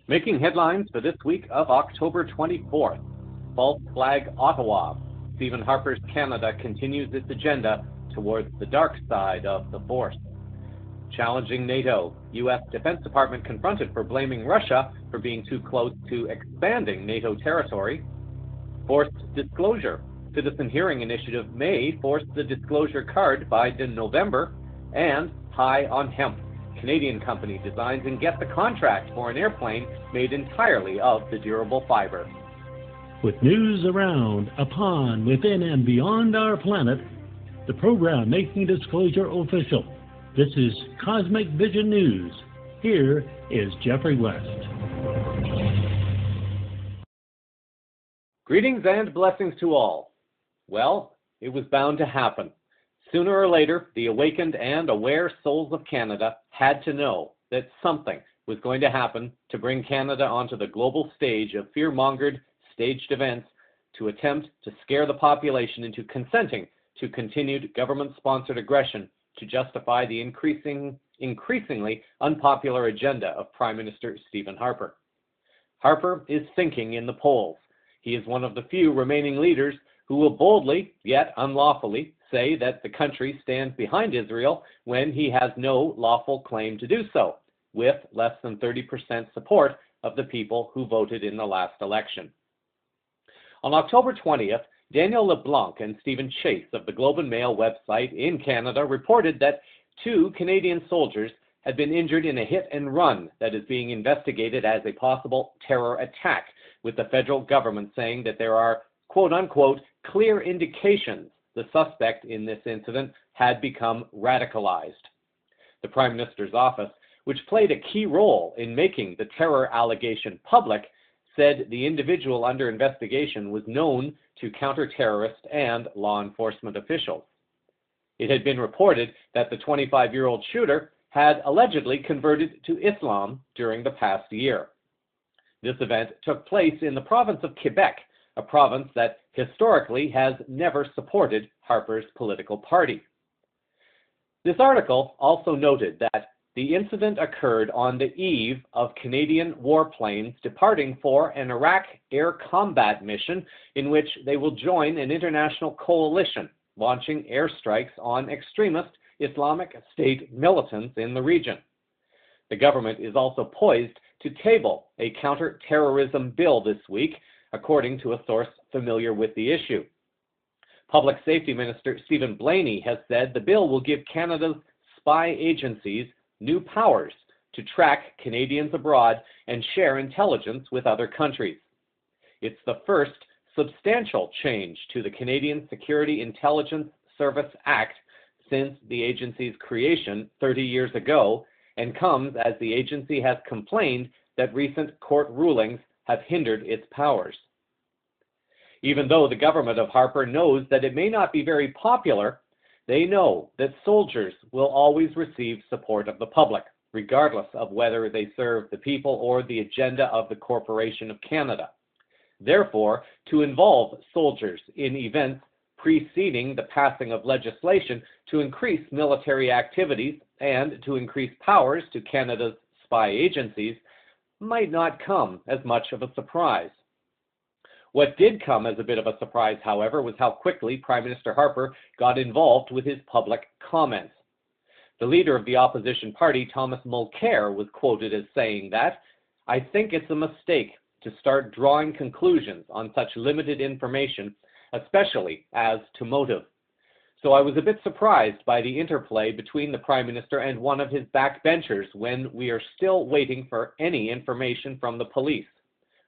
Making headlines for this week of October 24th. False flag Ottawa. Stephen Harper's Canada continues its agenda towards the dark side of the Force. Challenging NATO. U.S. Defense Department confronted for blaming Russia for being too close to expanding NATO territory. Forced disclosure. Citizen Hearing Initiative may force the disclosure card by November. And high on hemp. Canadian company designs and gets the contract for an airplane made entirely of the durable fiber. With news around, upon, within, and beyond our planet, the program making disclosure official. This is Cosmic Vision News. Here is Jeffrey West. Greetings and blessings to all. Well, it was bound to happen. Sooner or later, the awakened and aware souls of Canada had to know that something was going to happen to bring Canada onto the global stage of fear-mongered, staged events to attempt to scare the population into consenting to continued government-sponsored aggression to justify the increasingly unpopular agenda of Prime Minister Stephen Harper. Harper is sinking in the polls. He is one of the few remaining leaders who will boldly, yet unlawfully, say that the country stands behind Israel when he has no lawful claim to do so, with less than 30% support of the people who voted in the last election. On October 20th, Daniel LeBlanc and Stephen Chase of the Globe and Mail website in Canada reported that 2 Canadian soldiers had been injured in a hit-and-run that is being investigated as a possible terror attack, with the federal government saying that there are, quote-unquote, clear indications the suspect in this incident had become radicalized. The Prime Minister's office, which played a key role in making the terror allegation public, said the individual under investigation was known to counter-terrorist and law enforcement officials. It had been reported that the 25-year-old shooter had allegedly converted to Islam during the past year. This event took place in the province of Quebec, a province that historically has never supported Harper's political party. This article also noted that the incident occurred on the eve of Canadian warplanes departing for an Iraq air combat mission in which they will join an international coalition launching airstrikes on extremist Islamic State militants in the region. The government is also poised to table a counter-terrorism bill this week, according to a source familiar with the issue. Public Safety Minister Stephen Blaney has said the bill will give Canada's spy agencies new powers to track Canadians abroad and share intelligence with other countries. It's the first substantial change to the Canadian Security Intelligence Service Act since the agency's creation 30 years ago, and comes as the agency has complained that recent court rulings have hindered its powers. Even though the government of Harper knows that it may not be very popular, they know that soldiers will always receive support of the public, regardless of whether they serve the people or the agenda of the Corporation of Canada. Therefore, to involve soldiers in events preceding the passing of legislation to increase military activities and to increase powers to Canada's spy agencies might not come as much of a surprise. What did come as a bit of a surprise, however, was how quickly Prime Minister Harper got involved with his public comments. The leader of the opposition party, Thomas Mulcair, was quoted as saying that, "I think it's a mistake to start drawing conclusions on such limited information, especially as to motive. So I was a bit surprised by the interplay between the Prime Minister and one of his backbenchers when we are still waiting for any information from the police.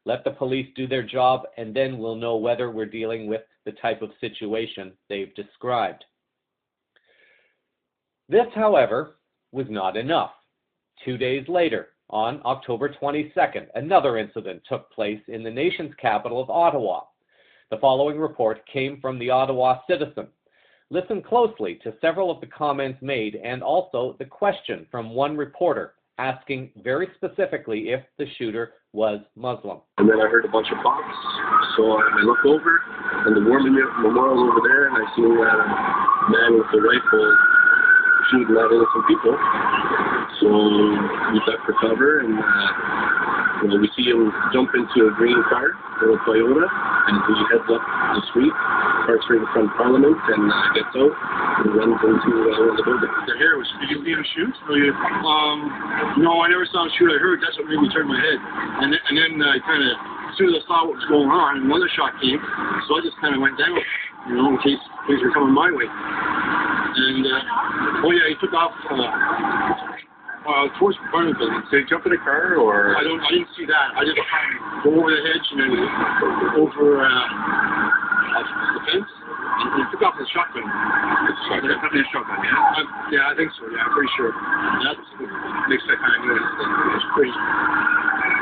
Let the police do their job, and then we'll know whether we're dealing with the type of situation they've described." This, however, was not enough. 2 days later, on October 22nd, another incident took place in the nation's capital of Ottawa. The following report came from the Ottawa Citizen. Listen closely to several of the comments made and also the question from one reporter asking very specifically if the shooter was Muslim. And then I heard a bunch of pops, so I looked over, and the war memorial's over there, and I seen that man with the rifle shooting at innocent people. So we ducked for cover, and we see him jump into a green car, a Toyota, and he heads up the street, parks right in front of Parliament, and gets out and runs into one of the buildings. Did you see him shoot? No, I never saw him shoot. I heard. That's what made me turn my head. And then I kind of, as soon as I saw what was going on, another shot came, so I just kind of went down, in case things were coming my way. And, he took off towards the front of the building. Did he jump in a car, or? I didn't see that. I just go over the hedge and then over the fence. He took off with a shotgun. Shotgun, yeah? Yeah, I think so. Yeah, I'm pretty sure. That's what makes that kind of noise.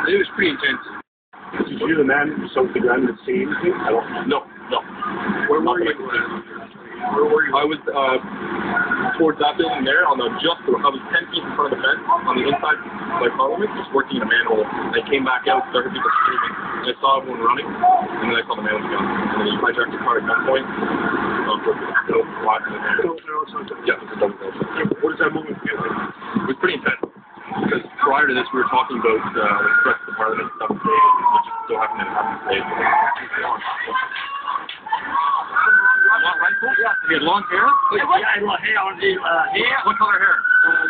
It was pretty intense. Did you, the man who soaked the gun, see anything? No. Where were you? I was towards that building there, I was 10 feet in front of the fence, on the inside by Parliament, just working in a manhole. I came back out, started people screaming, and I saw everyone running, and then I saw the man with the gun. And then he hijacked the car at one point, watching it there. Yeah, What does that movement feel like? It was pretty intense. Because prior to this, we were talking about threats to Parliament and stuff today, which just so happened to happen today. Long rifle? Yeah. He had long hair? Yeah, I had long hair on the hair. What color hair?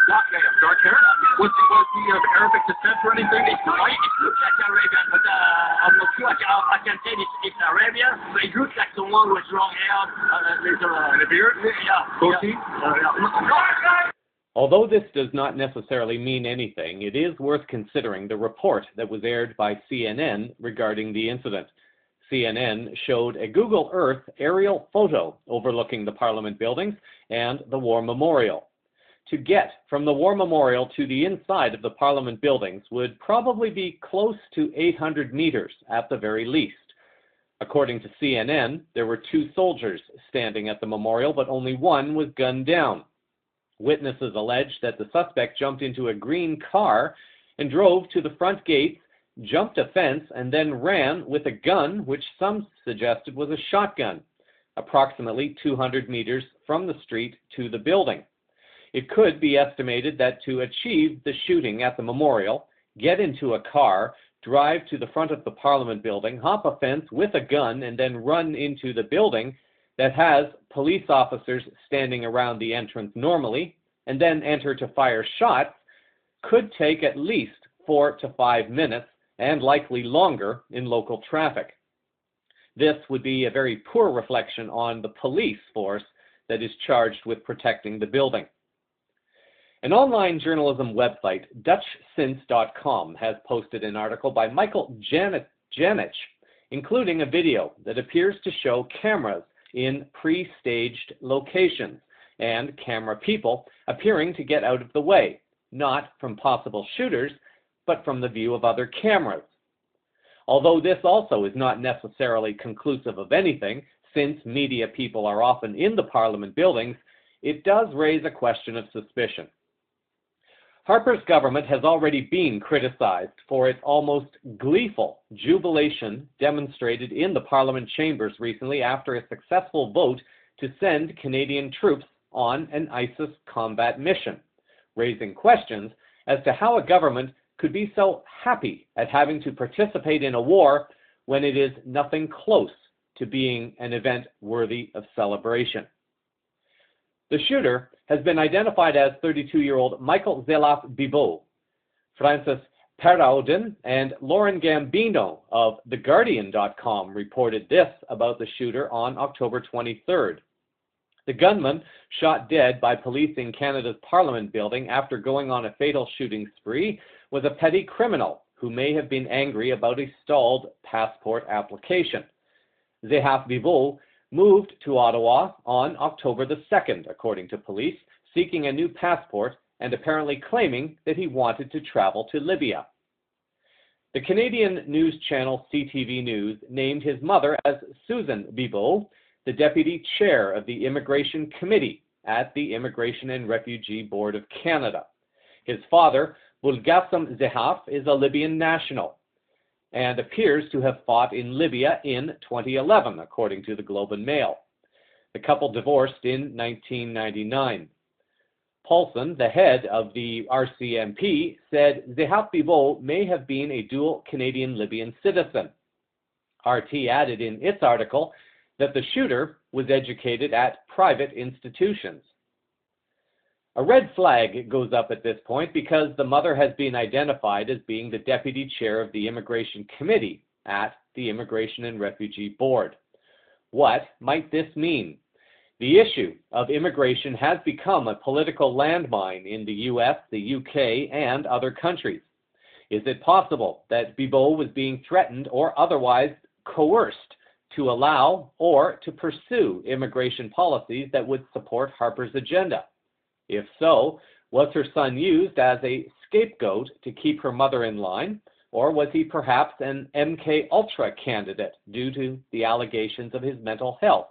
Dark hair. Dark hair? Was he of Arabic descent or anything? It looks like Arabian, but I'm not sure. I can say it's Arabian, but it looks like someone with long hair. And a beard? Yeah. Goatee? Although this does not necessarily mean anything, it is worth considering the report that was aired by CNN regarding the incident. CNN showed a Google Earth aerial photo overlooking the Parliament buildings and the War Memorial. To get from the War Memorial to the inside of the Parliament buildings would probably be close to 800 meters at the very least. According to CNN, there were 2 soldiers standing at the memorial, but only one was gunned down. Witnesses allege that the suspect jumped into a green car and drove to the front gates, jumped a fence, and then ran with a gun, which some suggested was a shotgun, approximately 200 meters from the street to the building. It could be estimated that to achieve the shooting at the memorial, get into a car, drive to the front of the Parliament building, hop a fence with a gun, and then run into the building that has police officers standing around the entrance normally, and then enter to fire shots, could take at least 4 to 5 minutes, and likely longer in local traffic. This would be a very poor reflection on the police force that is charged with protecting the building. An online journalism website, DutchSince.com, has posted an article by Michael Janich, including a video that appears to show cameras in pre-staged locations and camera people appearing to get out of the way, not from possible shooters, but from the view of other cameras. Although this also is not necessarily conclusive of anything, since media people are often in the Parliament buildings, it does raise a question of suspicion. Harper's government has already been criticized for its almost gleeful jubilation demonstrated in the Parliament chambers recently after a successful vote to send Canadian troops on an ISIS combat mission, raising questions as to how a government could be so happy at having to participate in a war when it is nothing close to being an event worthy of celebration. The shooter has been identified as 32-year-old Michael Zelaf-Bibeau. Francis Perraudin and Lauren Gambino of TheGuardian.com reported this about the shooter on October 23rd. The gunman, shot dead by police in Canada's Parliament building after going on a fatal shooting spree, was a petty criminal who may have been angry about a stalled passport application. Zelaf-Bibeau moved to Ottawa on October the 2nd, according to police, seeking a new passport and apparently claiming that he wanted to travel to Libya. The Canadian news channel CTV News named his mother as Susan Bibeau, the deputy chair of the Immigration Committee at the Immigration and Refugee Board of Canada. His father, Bulgassam Zehaf, is a Libyan national and appears to have fought in Libya in 2011, according to the Globe and Mail. The couple divorced in 1999. Paulson, the head of the RCMP, said Zehat Bibo may have been a dual Canadian-Libyan citizen. RT added in its article that the shooter was educated at private institutions. A red flag goes up at this point because the mother has been identified as being the deputy chair of the Immigration Committee at the Immigration and Refugee Board. What might this mean? The issue of immigration has become a political landmine in the US, the UK, and other countries. Is it possible that Bibo was being threatened or otherwise coerced to allow or to pursue immigration policies that would support Harper's agenda? If so, was her son used as a scapegoat to keep her mother in line, or was he perhaps an MK Ultra candidate due to the allegations of his mental health?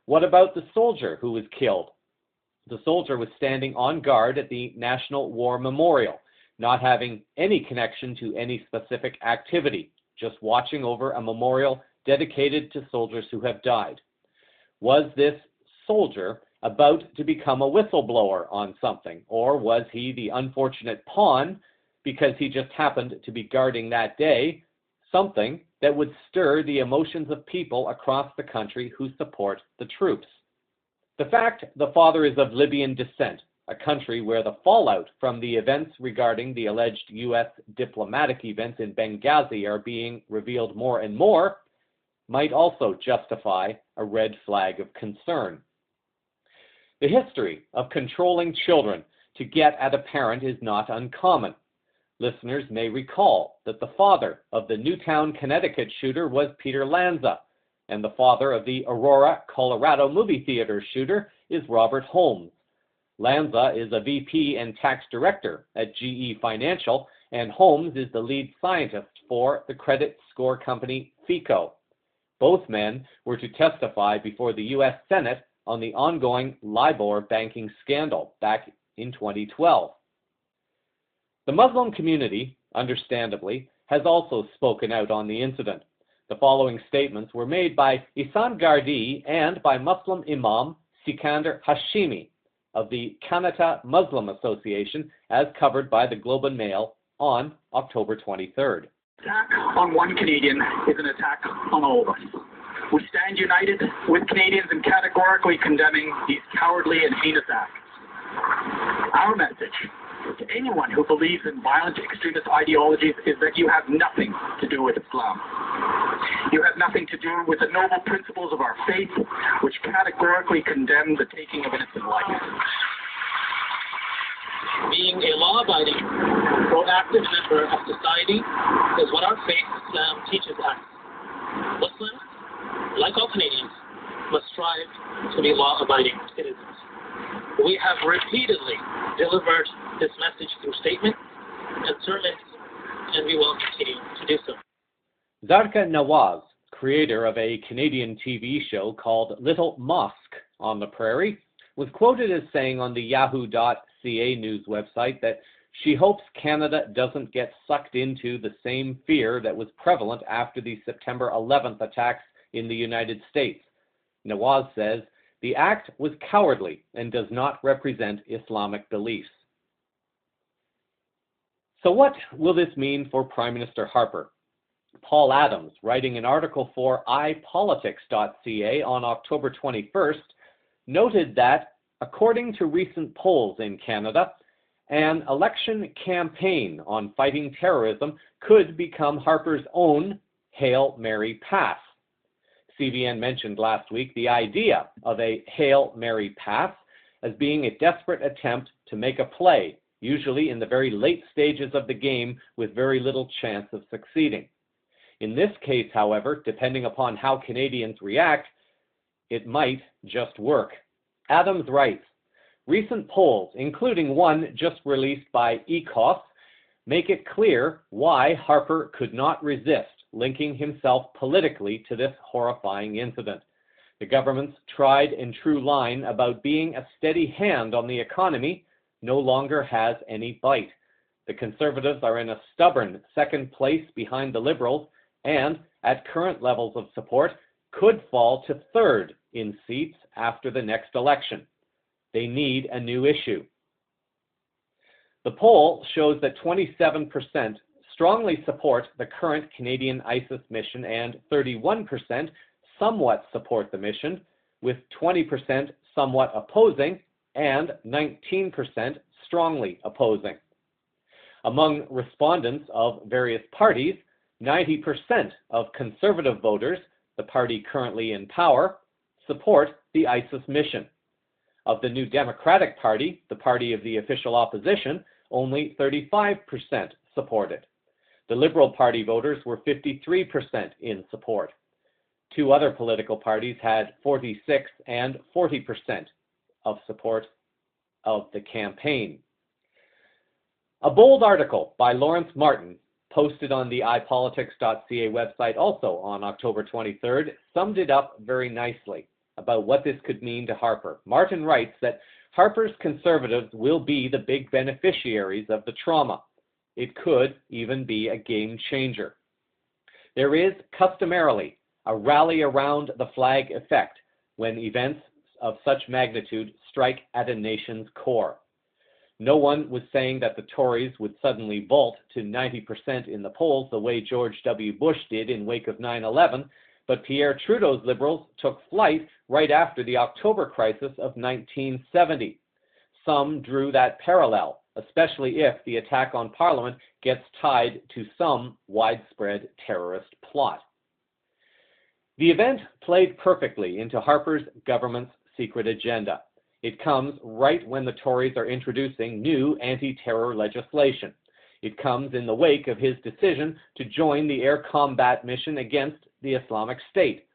What about the soldier who was killed? The soldier was standing on guard at the National War Memorial, not having any connection to any specific activity, just watching over a memorial dedicated to soldiers who have died. Was this soldier about to become a whistleblower on something, or was he the unfortunate pawn because he just happened to be guarding that day something that would stir the emotions of people across the country who support the troops? The fact the father is of Libyan descent, a country where the fallout from the events regarding the alleged U.S. diplomatic events in Benghazi are being revealed more and more, might also justify a red flag of concern. The history of controlling children to get at a parent is not uncommon. Listeners may recall that the father of the Newtown, Connecticut shooter was Peter Lanza, and the father of the Aurora, Colorado movie theater shooter is Robert Holmes. Lanza is a VP and tax director at GE Financial, and Holmes is the lead scientist for the credit score company FICO. Both men were to testify before the U.S. Senate on the ongoing LIBOR banking scandal back in 2012. The Muslim community, understandably, has also spoken out on the incident. The following statements were made by Ihsan Gardi and by Muslim Imam Sikandar Hashimi of the Kanata Muslim Association, as covered by the Globe and Mail on October 23rd. Attack on one Canadian is an attack on all of us. We stand united with Canadians in categorically condemning these cowardly and heinous acts. Our message to anyone who believes in violent extremist ideologies is that you have nothing to do with Islam. You have nothing to do with the noble principles of our faith, which categorically condemn the taking of innocent life. Being a law-abiding, proactive member of society is what our faith, Islam, teaches us. Muslims, like all Canadians, must strive to be law-abiding citizens. We have repeatedly delivered this message through statements and sermons, and we will continue to do so. Zarka Nawaz, creator of a Canadian TV show called Little Mosque on the Prairie, was quoted as saying on the yahoo.ca news website that she hopes Canada doesn't get sucked into the same fear that was prevalent after the September 11th attacks in the United States. Nawaz says the act was cowardly and does not represent Islamic beliefs. So what will this mean for Prime Minister Harper? Paul Adams, writing an article for iPolitics.ca on October 21st, noted that, according to recent polls in Canada, an election campaign on fighting terrorism could become Harper's own Hail Mary pass. CVN mentioned last week the idea of a Hail Mary pass as being a desperate attempt to make a play, usually in the very late stages of the game with very little chance of succeeding. In this case, however, depending upon how Canadians react, it might just work. Adams writes, recent polls, including one just released by ECOS, make it clear why Harper could not resist linking himself politically to this horrifying incident. The government's tried and true line about being a steady hand on the economy no longer has any bite. The Conservatives are in a stubborn second place behind the Liberals and, at current levels of support, could fall to third in seats after the next election. They need a new issue, The poll shows that 27% strongly support the current Canadian ISIS mission and 31% somewhat support the mission, with 20% somewhat opposing and 19% strongly opposing. Among respondents of various parties, 90% of conservative voters, the party currently in power, support the ISIS mission. Of the New Democratic Party, the party of the official opposition, only 35% support it. The Liberal Party voters were 53% in support. Two other political parties had 46 and 40% of support of the campaign. A bold article by Lawrence Martin, posted on the iPolitics.ca website also on October 23rd, summed it up very nicely about what this could mean to Harper. Martin writes that Harper's Conservatives will be the big beneficiaries of the trauma. It could even be a game changer. There is customarily a rally around the flag effect when events of such magnitude strike at a nation's core. No one was saying that the Tories would suddenly vault to 90% in the polls the way George W. Bush did in wake of 9/11, but Pierre Trudeau's Liberals took flight right after the October crisis of 1970. Some drew that parallel, especially if the attack on Parliament gets tied to some widespread terrorist plot. The event played perfectly into Harper's government's secret agenda. It comes right when the Tories are introducing new anti-terror legislation. It comes in the wake of his decision to join the air combat mission against the Islamic State.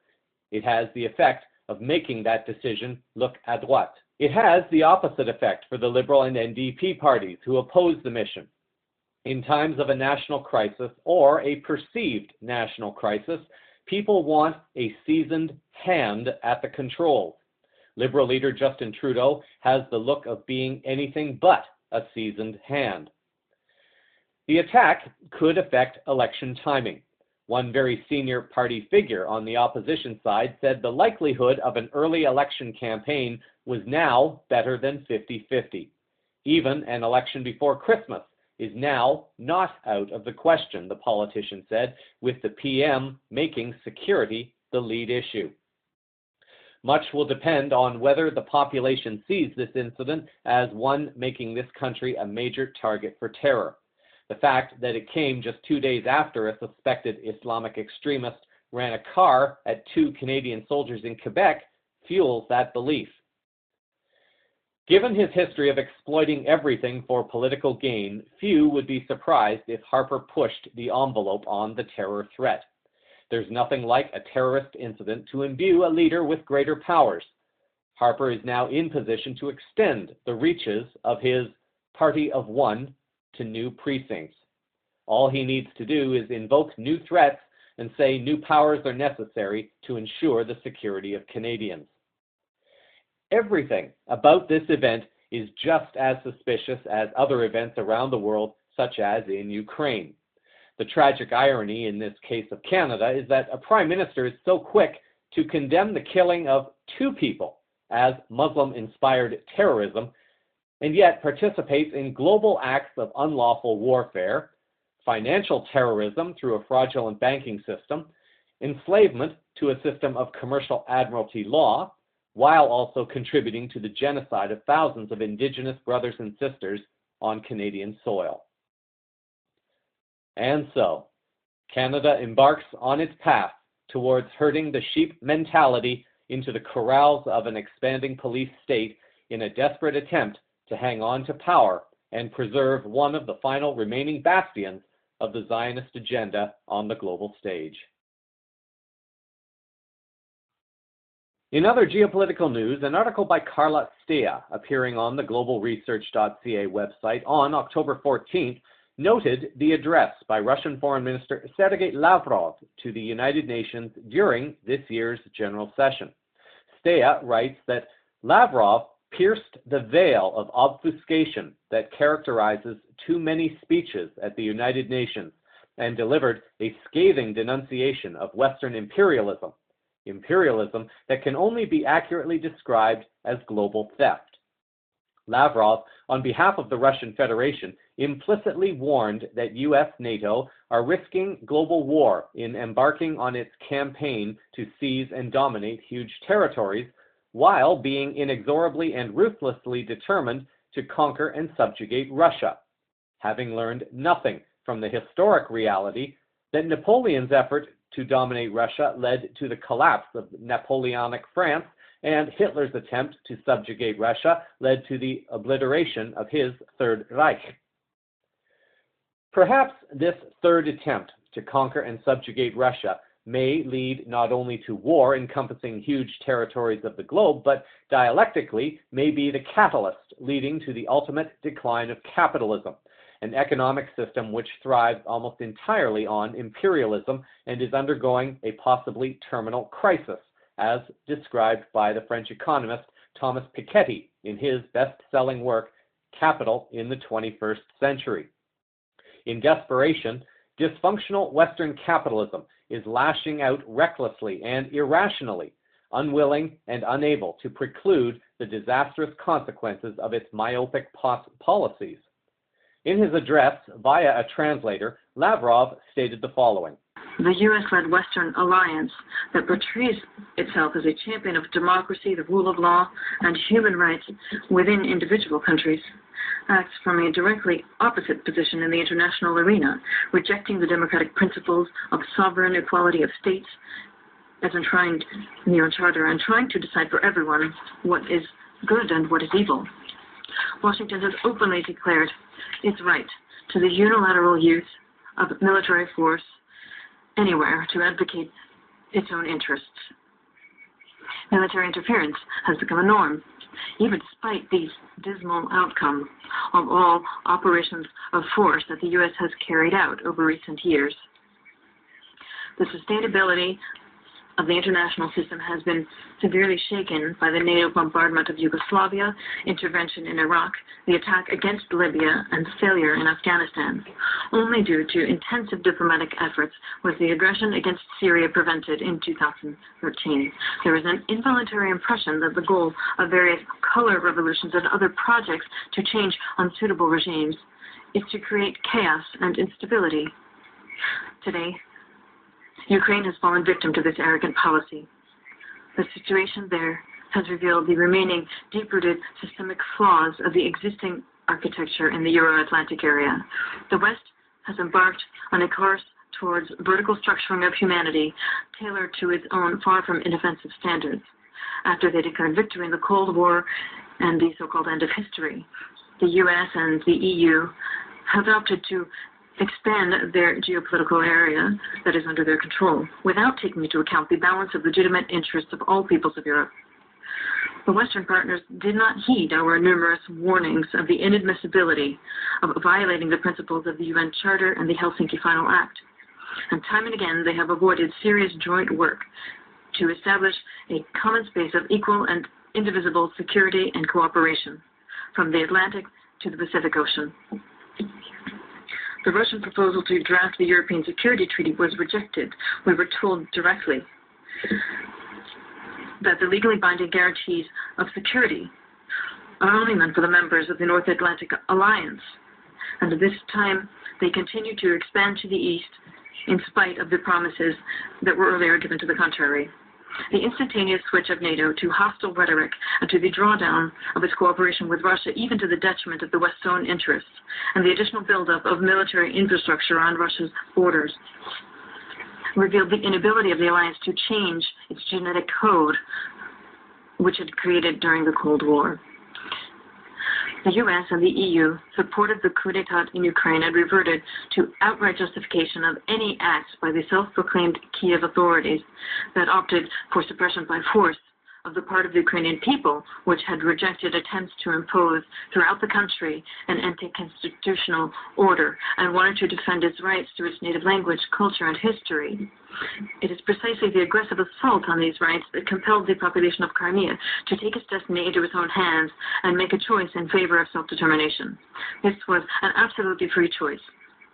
It has the effect of making that decision look à droite. It has the opposite effect for the Liberal and NDP parties who oppose the mission. In times of a national crisis or a perceived national crisis, people want a seasoned hand at the controls. Liberal leader Justin Trudeau has the look of being anything but a seasoned hand. The attack could affect election timing. One very senior party figure on the opposition side said the likelihood of an early election campaign was now better than 50-50. Even an election before Christmas is now not out of the question, the politician said, with the PM making security the lead issue. Much will depend on whether the population sees this incident as one making this country a major target for terror. The fact that it came just 2 days after a suspected Islamic extremist ran a car at 2 Canadian soldiers in Quebec fuels that belief. Given his history of exploiting everything for political gain, few would be surprised if Harper pushed the envelope on the terror threat. There's nothing like a terrorist incident to imbue a leader with greater powers. Harper is now in position to extend the reaches of his party of one to new precincts. All he needs to do is invoke new threats and say new powers are necessary to ensure the security of Canadians. Everything about this event is just as suspicious as other events around the world, such as in Ukraine. The tragic irony in this case of Canada is that a prime minister is so quick to condemn the killing of 2 people as Muslim-inspired terrorism, and yet participates in global acts of unlawful warfare, financial terrorism through a fraudulent banking system, enslavement to a system of commercial admiralty law, while also contributing to the genocide of thousands of Indigenous brothers and sisters on Canadian soil. And so, Canada embarks on its path towards herding the sheep mentality into the corrals of an expanding police state in a desperate attempt to hang on to power and preserve one of the final remaining bastions of the Zionist agenda on the global stage. In other geopolitical news, an article by Carla Stea, appearing on the globalresearch.ca website on October 14th, noted the address by Russian Foreign Minister Sergei Lavrov to the United Nations during this year's general session. Stea writes that Lavrov pierced the veil of obfuscation that characterizes too many speeches at the United Nations and delivered a scathing denunciation of Western imperialism that can only be accurately described as global theft. Lavrov, on behalf of the Russian Federation, implicitly warned that US NATO are risking global war in embarking on its campaign to seize and dominate huge territories, while being inexorably and ruthlessly determined to conquer and subjugate Russia, having learned nothing from the historic reality that Napoleon's effort to dominate Russia led to the collapse of Napoleonic France, and Hitler's attempt to subjugate Russia led to the obliteration of his Third Reich. Perhaps this third attempt to conquer and subjugate Russia may lead not only to war encompassing huge territories of the globe, but dialectically may be the catalyst leading to the ultimate decline of capitalism, an economic system which thrives almost entirely on imperialism and is undergoing a possibly terminal crisis, as described by the French economist Thomas Piketty in his best-selling work, Capital in the 21st Century. In desperation, dysfunctional Western capitalism is lashing out recklessly and irrationally, unwilling and unable to preclude the disastrous consequences of its myopic policies. In his address, via a translator, Lavrov stated the following. The U.S.-led Western alliance that portrays itself as a champion of democracy, the rule of law, and human rights within individual countries acts from a directly opposite position in the international arena, rejecting the democratic principles of sovereign equality of states as enshrined in the UN Charter and trying to decide for everyone what is good and what is evil. Washington has openly declared its right to the unilateral use of military force anywhere to advocate its own interests. Military interference has become a norm, even despite these dismal outcomes of all operations of force that the U.S. has carried out over recent years. The sustainability of the international system has been severely shaken by the NATO bombardment of Yugoslavia, intervention in Iraq, the attack against Libya, and failure in Afghanistan. Only due to intensive diplomatic efforts was the aggression against Syria prevented in 2013. There is an involuntary impression that the goal of various color revolutions and other projects to change unsuitable regimes is to create chaos and instability. Today, Ukraine has fallen victim to this arrogant policy. The situation there has revealed the remaining deep-rooted systemic flaws of the existing architecture in the Euro-Atlantic area. The West has embarked on a course towards vertical structuring of humanity tailored to its own far from inoffensive standards. After they declared victory in the Cold War and the so-called end of history, the US and the EU have opted to expand their geopolitical area that is under their control, without taking into account the balance of legitimate interests of all peoples of Europe. The Western partners did not heed our numerous warnings of the inadmissibility of violating the principles of the UN Charter and the Helsinki Final Act. And time and again, they have avoided serious joint work to establish a common space of equal and indivisible security and cooperation, from the Atlantic to the Pacific Ocean. The Russian proposal to draft the European Security Treaty was rejected. We were told directly that the legally binding guarantees of security are only meant for the members of the North Atlantic Alliance, and at this time they continue to expand to the east in spite of the promises that were earlier given to the contrary. The instantaneous switch of NATO to hostile rhetoric and to the drawdown of its cooperation with Russia, even to the detriment of the West's own interests, and the additional buildup of military infrastructure on Russia's borders, revealed the inability of the alliance to change its genetic code, which it created during the Cold War. The US and the EU supported the coup d'etat in Ukraine and reverted to outright justification of any acts by the self-proclaimed Kiev authorities that opted for suppression by force of the part of the Ukrainian people, which had rejected attempts to impose throughout the country an anti-constitutional order and wanted to defend its rights to its native language, culture, and history. It is precisely the aggressive assault on these rights that compelled the population of Crimea to take its destiny into its own hands and make a choice in favor of self-determination. This was an absolutely free choice,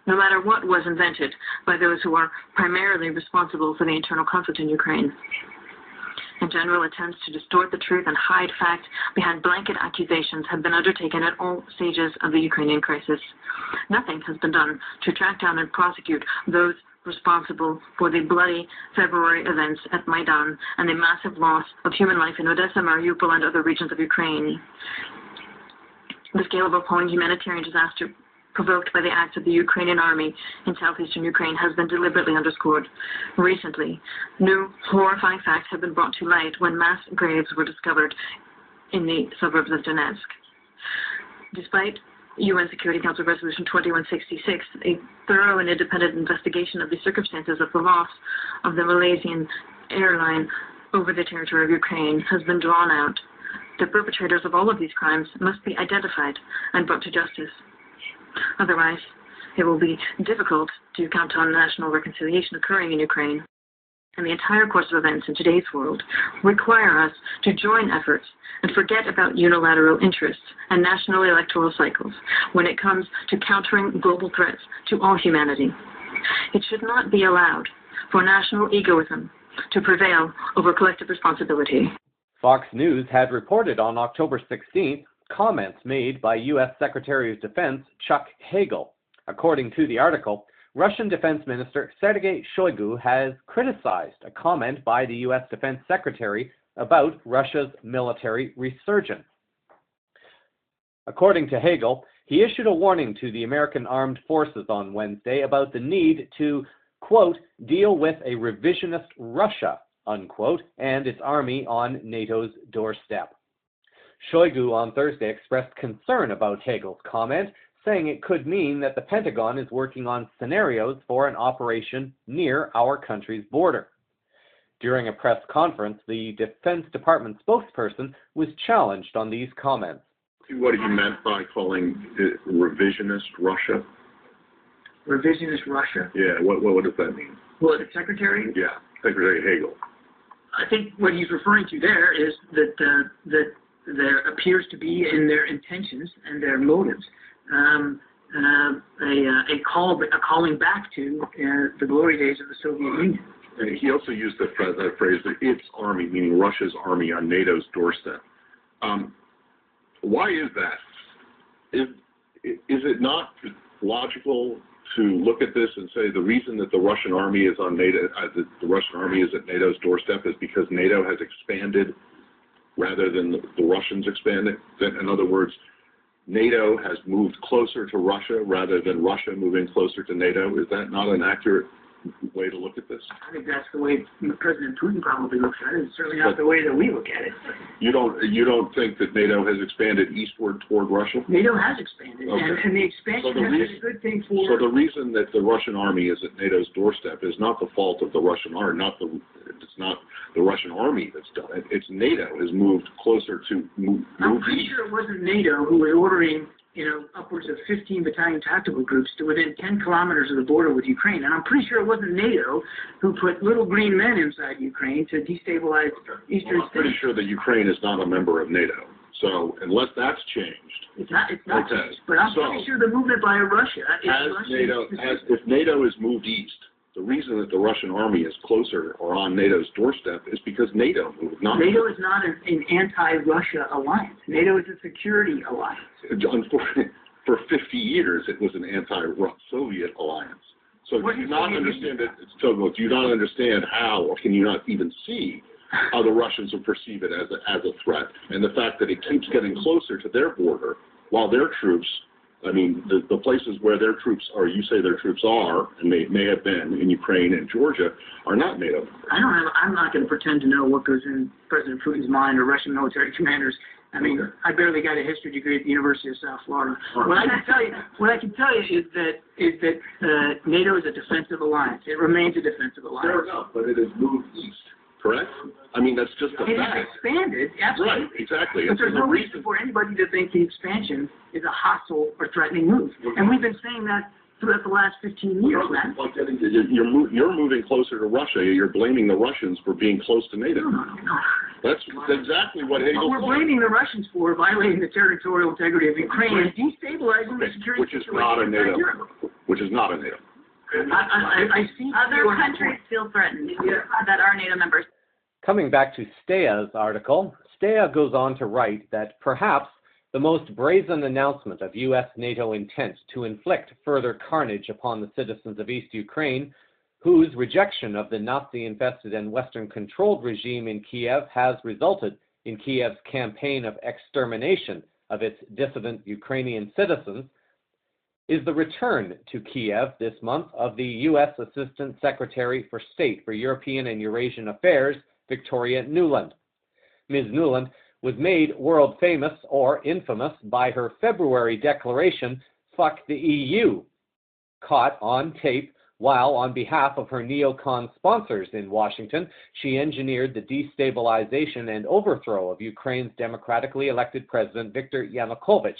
no matter what was invented by those who are primarily responsible for the internal conflict in Ukraine. and general attempts to distort the truth and hide facts behind blanket accusations have been undertaken at all stages of the Ukrainian crisis. Nothing has been done to track down and prosecute those responsible for the bloody February events at Maidan and the massive loss of human life in Odessa, Mariupol, and other regions of Ukraine. The scale of appalling humanitarian disaster provoked by the acts of the Ukrainian army in southeastern Ukraine has been deliberately underscored. Recently, new horrifying facts have been brought to light when mass graves were discovered in the suburbs of Donetsk. Despite UN Security Council Resolution 2166, a thorough and independent investigation of the circumstances of the loss of the Malaysian airline over the territory of Ukraine has been drawn out. The perpetrators of all of these crimes must be identified and brought to justice. Otherwise, it will be difficult to count on national reconciliation occurring in Ukraine. And the entire course of events in today's world require us to join efforts and forget about unilateral interests and national electoral cycles when it comes to countering global threats to all humanity. It should not be allowed for national egoism to prevail over collective responsibility. Fox News had reported on October 16th comments made by U.S. Secretary of Defense Chuck Hagel. According to the article, Russian Defense Minister Sergei Shoigu has criticized a comment by the U.S. Defense Secretary about Russia's military resurgence. According to Hagel, he issued a warning to the American armed forces on Wednesday about the need to, quote, deal with a revisionist Russia, unquote, and its army on NATO's doorstep. Shoigu on Thursday expressed concern about Hagel's comment, saying it could mean that the Pentagon is working on scenarios for an operation near our country's border. During a press conference, the Defense Department spokesperson was challenged on these comments. What he meant by calling it revisionist Russia? Revisionist Russia? Yeah, what does that mean? Well, the Secretary? Yeah, Secretary Hagel. I think what he's referring to there is that there appears to be in their intentions and their motives a calling back to the glory days of the Soviet Union. And he also used that phrase, that its army, meaning Russia's army on NATO's doorstep. Why is that? Is it not logical to look at this and say the reason that the Russian army is on NATO, the Russian army is at NATO's doorstep, is because NATO has expanded rather than the Russians expanding? In other words, NATO has moved closer to Russia rather than Russia moving closer to NATO. Is that not an accurate way to look at this? I think that's the way President Putin probably looks at it. It's certainly not the way that we look at it. You don't think that NATO has expanded eastward toward Russia? NATO has expanded, okay. and the expansion has been a good thing for... So the reason that the Russian army is at NATO's doorstep is not the fault of the Russian army, it's not the Russian army that's done it. It's NATO has moved closer to move I'm pretty east. sure it wasn't NATO who was ordering upwards of 15 battalion tactical groups to within 10 kilometers of the border with Ukraine. And I'm pretty sure it wasn't NATO who put little green men inside Ukraine to destabilize eastern I'm pretty sure that Ukraine is not a member of NATO. So unless that's changed. It's not okay. changed. But I'm pretty sure the movement by Russia is if NATO is moved east, the reason that the Russian army is closer or on NATO's doorstep is because NATO moved. NATO is not an anti-Russia alliance. NATO is a security alliance. Unfortunately, for 50 years, it was an anti-Soviet alliance. So do you not understand it? So do you not understand how, or can you not even see how the Russians would perceive it as a threat? And the fact that it keeps getting closer to their border while their troops, I mean, the places where their troops are, you say their troops are, and they may have been in Ukraine and Georgia, are not NATO. I'm not going to pretend to know what goes in President Putin's mind or Russian military commanders. I mean, I barely got a history degree at the University of South Florida. What I can tell you is that NATO is a defensive alliance. It remains a defensive alliance. Fair enough, but it has moved east. Correct? I mean, that's just a fact. It has expanded, absolutely. Right, exactly. But there's no reason for anybody to think the expansion is a hostile or threatening move. And we've been saying that throughout the last 15 years, man. You're moving closer to Russia. You're blaming the Russians for being close to NATO. No. That's exactly what Hagel We're blaming the Russians for violating the territorial integrity of Ukraine and destabilizing the security situation in Europe. Which is not a NATO. I see other countries feel threatened that are NATO members. Coming back to Stea's article, Stea goes on to write that perhaps the most brazen announcement of U.S.-NATO intent to inflict further carnage upon the citizens of East Ukraine, whose rejection of the Nazi-infested and Western-controlled regime in Kiev has resulted in Kiev's campaign of extermination of its dissident Ukrainian citizens, is the return to Kiev this month of the U.S. Assistant Secretary for State for European and Eurasian Affairs, Victoria Nuland. Ms. Nuland was made world famous or infamous by her February declaration, "Fuck the EU," caught on tape while, on behalf of her neocon sponsors in Washington, she engineered the destabilization and overthrow of Ukraine's democratically elected president Viktor Yanukovych,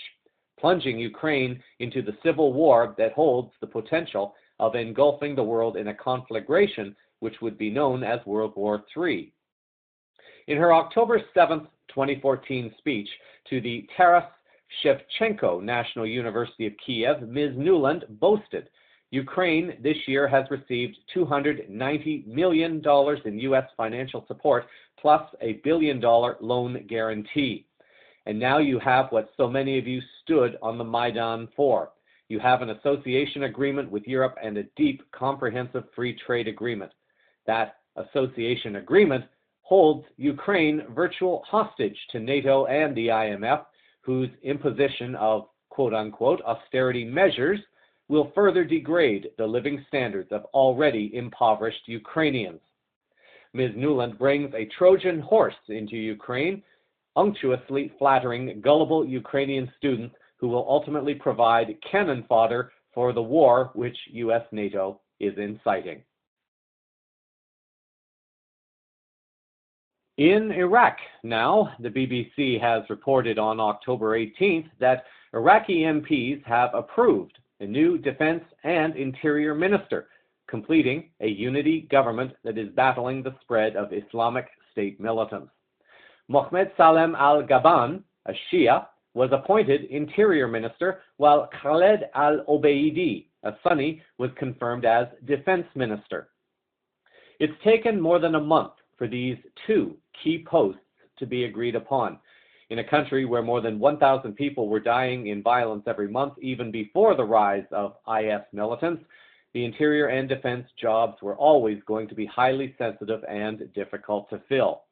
plunging Ukraine into the civil war that holds the potential of engulfing the world in a conflagration which would be known as World War III. In her October 7, 2014 speech to the Taras Shevchenko National University of Kiev, Ms. Nuland boasted, Ukraine this year has received $290 million in U.S. financial support, plus a $1 billion loan guarantee. And now you have what so many of you stood on the Maidan for. You have an association agreement with Europe and a deep, comprehensive free trade agreement. That association agreement holds Ukraine virtual hostage to NATO and the IMF, whose imposition of quote-unquote austerity measures will further degrade the living standards of already impoverished Ukrainians. Ms. Nuland brings a Trojan horse into Ukraine, unctuously flattering gullible Ukrainian students who will ultimately provide cannon fodder for the war which U.S.-NATO is inciting. In Iraq now, the BBC has reported on October 18th that Iraqi MPs have approved a new defense and interior minister, completing a unity government that is battling the spread of Islamic State militants. Mohammed Salem al-Gaban, a Shia, was appointed interior minister, while Khaled al-Obeidi, a Sunni, was confirmed as defense minister. It's taken more than a month for these two key posts to be agreed upon. In a country where more than 1,000 people were dying in violence every month, even before the rise of IS militants, the interior and defense jobs were always going to be highly sensitive and difficult to fill.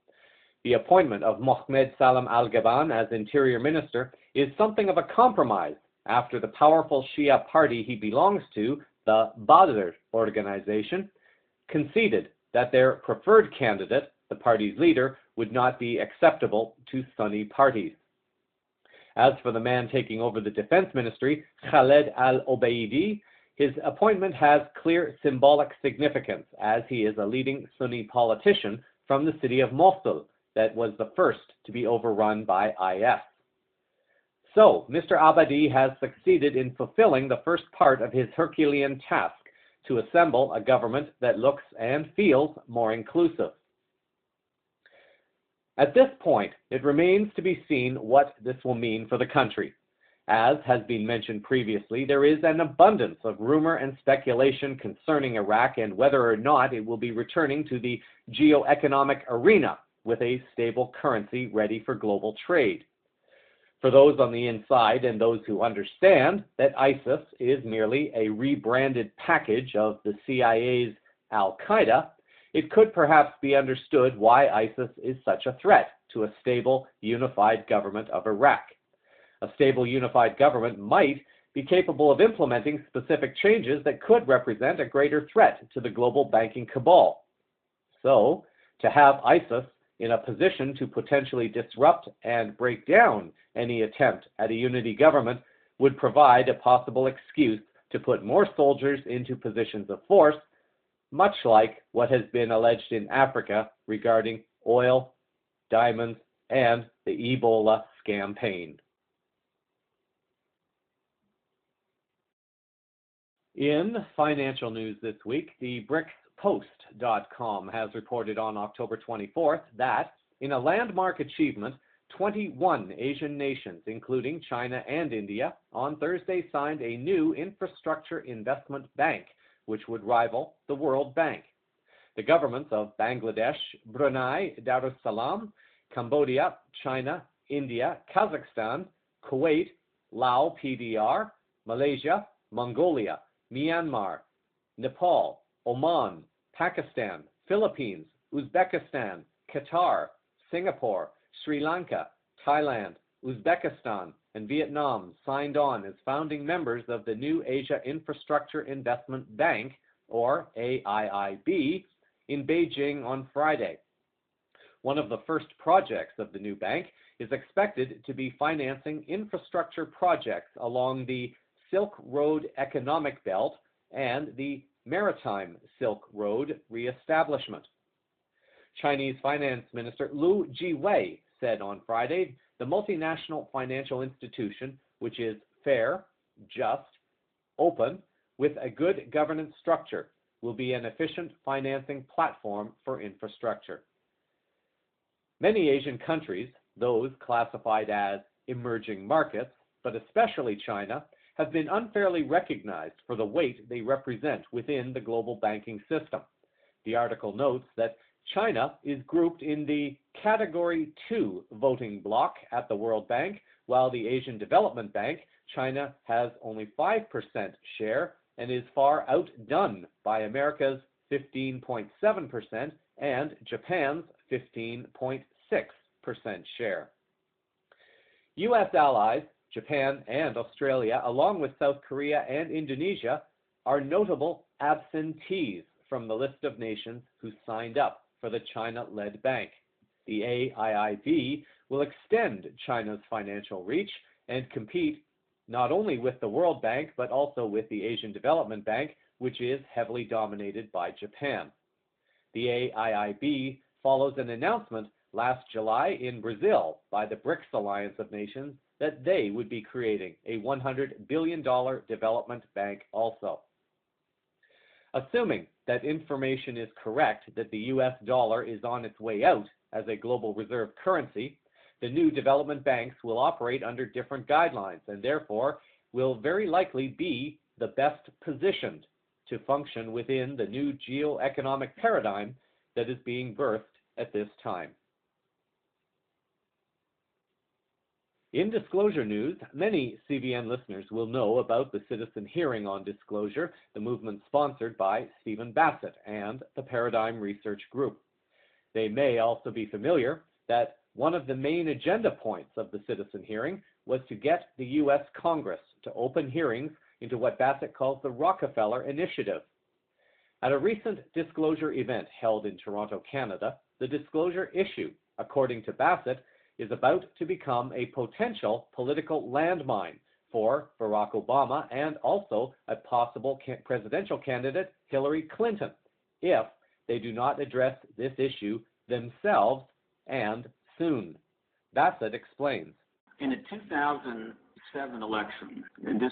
The appointment of Mohammed Salem al-Gaban as interior minister is something of a compromise after the powerful Shia party he belongs to, the Badr organization, conceded that their preferred candidate, the party's leader, would not be acceptable to Sunni parties. As for the man taking over the defense ministry, Khaled al-Obeidi, his appointment has clear symbolic significance, as he is a leading Sunni politician from the city of Mosul that was the first to be overrun by IS. So, Mr. Abadi has succeeded in fulfilling the first part of his Herculean task, to assemble a government that looks and feels more inclusive. At this point, it remains to be seen what this will mean for the country. As has been mentioned previously, there is an abundance of rumor and speculation concerning Iraq and whether or not it will be returning to the geoeconomic arena with a stable currency ready for global trade. For those on the inside and those who understand that ISIS is merely a rebranded package of the CIA's Al-Qaeda, it could perhaps be understood why ISIS is such a threat to a stable, unified government of Iraq. A stable, unified government might be capable of implementing specific changes that could represent a greater threat to the global banking cabal. So, to have ISIS in a position to potentially disrupt and break down any attempt at a unity government would provide a possible excuse to put more soldiers into positions of force, much like what has been alleged in Africa regarding oil, diamonds, and the Ebola campaign. In financial news this week, the BricsPost.com has reported on October 24th that, in a landmark achievement, 21 Asian nations, including China and India, on Thursday signed a new infrastructure investment bank, which would rival the World Bank. The governments of Bangladesh, Brunei Darussalam, Cambodia, China, India, Kazakhstan, Kuwait, Laos PDR, Malaysia, Mongolia, Myanmar, Nepal, Oman, Pakistan, Philippines, Uzbekistan, Qatar, Singapore, Sri Lanka, Thailand, Uzbekistan, and Vietnam signed on as founding members of the new Asia Infrastructure Investment Bank, or AIIB, in Beijing on Friday. One of the first projects of the new bank is expected to be financing infrastructure projects along the Silk Road Economic Belt and the Maritime Silk Road reestablishment. Chinese Finance Minister Liu Jiwei said on Friday the multinational financial institution, which is fair, just, open, with a good governance structure, will be an efficient financing platform for infrastructure. Many Asian countries, those classified as emerging markets, but especially China, have been unfairly recognized for the weight they represent within the global banking system. The article notes that China is grouped in the Category 2 voting bloc at the World Bank, while the Asian Development Bank, China has only 5% share and is far outdone by America's 15.7% and Japan's 15.6% share. U.S. allies, Japan and Australia, along with South Korea and Indonesia, are notable absentees from the list of nations who signed up for the China-led bank. The AIIB will extend China's financial reach and compete not only with the World Bank, but also with the Asian Development Bank, which is heavily dominated by Japan. The AIIB follows an announcement last July in Brazil by the BRICS Alliance of Nations that they would be creating a $100 billion development bank also. Assuming that information is correct that the US dollar is on its way out as a global reserve currency, the new development banks will operate under different guidelines and therefore will very likely be the best positioned to function within the new geoeconomic paradigm that is being birthed at this time. In disclosure news, many CVN listeners will know about the citizen hearing on disclosure, the movement sponsored by Stephen Bassett and the Paradigm Research Group. They may also be familiar that one of the main agenda points of the citizen hearing was to get the U.S. Congress to open hearings into what Bassett calls the Rockefeller Initiative. At a recent disclosure event held in Toronto, Canada, the disclosure issue, according to Bassett, is about to become a potential political landmine for Barack Obama and also a possible presidential candidate, Hillary Clinton, if they do not address this issue themselves and soon. Bassett explains. In the 2007 election, and this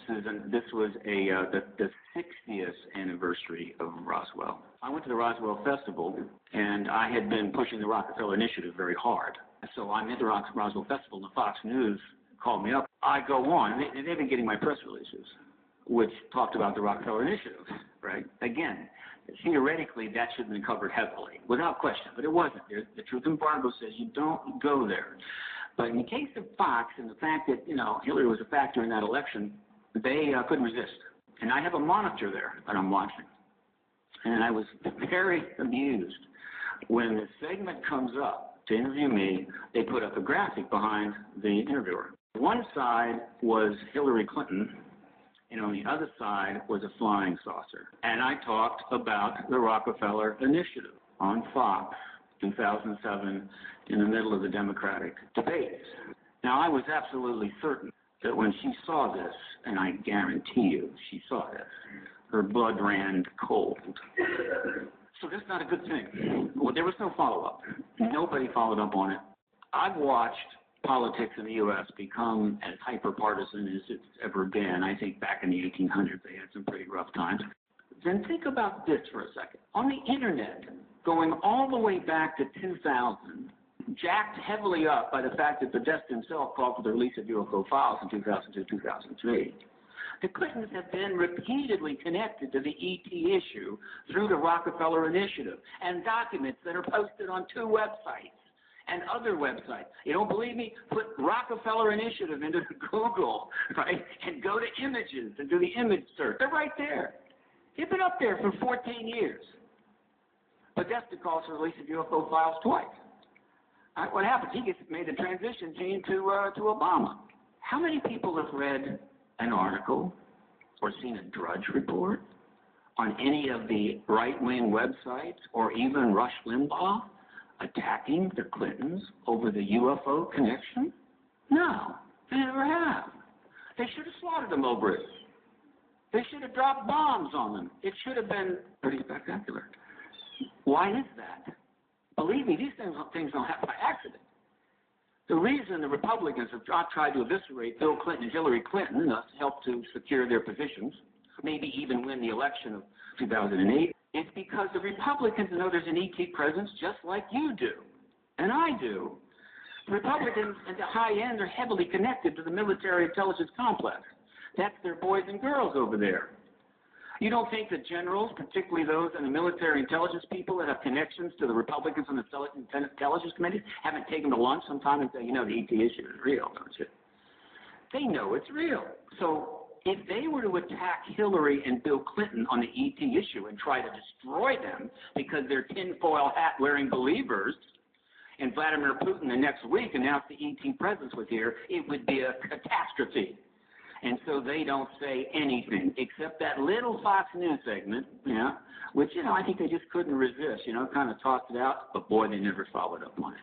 was the 60th anniversary of Roswell. I went to the Roswell Festival, and I had been pushing the Rockefeller Initiative very hard. So I'm at the Roswell Festival, and the Fox News called me up. I go on, and they've been getting my press releases, which talked about the Rockefeller Initiative, right? Again, theoretically, that should have been covered heavily, without question, but it wasn't. The truth embargo says you don't go there. But in the case of Fox and the fact that, Hillary was a factor in that election, they couldn't resist. And I have a monitor there that I'm watching. And I was very amused. When the segment comes up to interview me, they put up a graphic behind the interviewer. One side was Hillary Clinton, and on the other side was a flying saucer. And I talked about the Rockefeller Initiative on Fox 2007 in the middle of the Democratic debates. Now, I was absolutely certain that when she saw this, and I guarantee you she saw this, her blood ran cold. So that's not a good thing. Well, there was no follow-up. Nobody followed up on it. I've watched politics in the U.S. become as hyper-partisan as it's ever been. I think back in the 1800s they had some pretty rough times. Then think about this for a second. On the Internet, going all the way back to 2000, jacked heavily up by the fact that the desk himself called for the release of UFO files in 2002, 2003, The Clintons have been repeatedly connected to the ET issue through the Rockefeller Initiative and documents that are posted on 2 websites and other websites. You don't believe me? Put Rockefeller Initiative into Google, right, and go to images and do the image search. They're right there. They've been up there for 14 years. Podesta calls for the release of UFO files twice. What happens? He gets made the transition gene to Obama. How many people have read an article or seen a Drudge report on any of the right-wing websites or even Rush Limbaugh attacking the Clintons over the UFO connection? No, they never have. They should have slaughtered them over it. They should have dropped bombs on them. It should have been pretty spectacular. Why is that? Believe me, these things don't happen by accident. The reason the Republicans have tried to eviscerate Bill Clinton and Hillary Clinton, and thus help to secure their positions, maybe even win the election of 2008, is because the Republicans know there's an ET presence just like you do, and I do. The Republicans at the high end are heavily connected to the military intelligence complex. That's their boys and girls over there. You don't think that generals, particularly those in the military intelligence people that have connections to the Republicans on the intelligence committee, haven't taken to lunch sometime and say, you know, the ET issue is real, don't you? They know it's real. So if they were to attack Hillary and Bill Clinton on the ET issue and try to destroy them because they're tinfoil hat-wearing believers, and Vladimir Putin the next week announced the ET presence was here, it would be a catastrophe. And so they don't say anything except that little Fox News segment, which, I think they just couldn't resist, kind of tossed it out, but boy, they never followed up on it.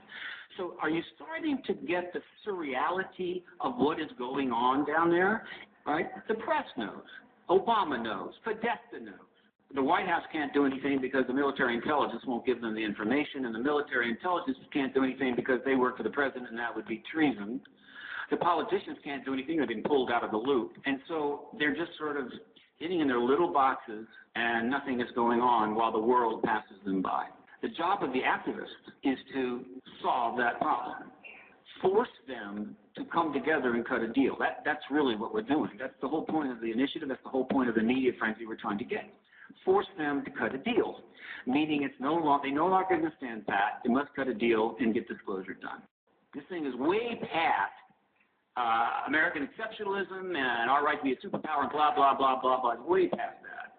So are you starting to get the surreality of what is going on down there? Right? The press knows. Obama knows. Podesta knows. The White House can't do anything because the military intelligence won't give them the information, and the military intelligence can't do anything because they work for the president, and that would be treason. The politicians can't do anything. They've been pulled out of the loop. And so they're just sort of sitting in their little boxes and nothing is going on while the world passes them by. The job of the activists is to solve that problem. Force them to come together and cut a deal. That's really what we're doing. That's the whole point of the initiative. That's the whole point of the media frenzy we're trying to get. Force them to cut a deal, meaning they no longer going to stand pat. They must cut a deal and get disclosure done. This thing is way past American exceptionalism and our right to be a superpower and blah, blah, blah, blah, blah. It's way past that.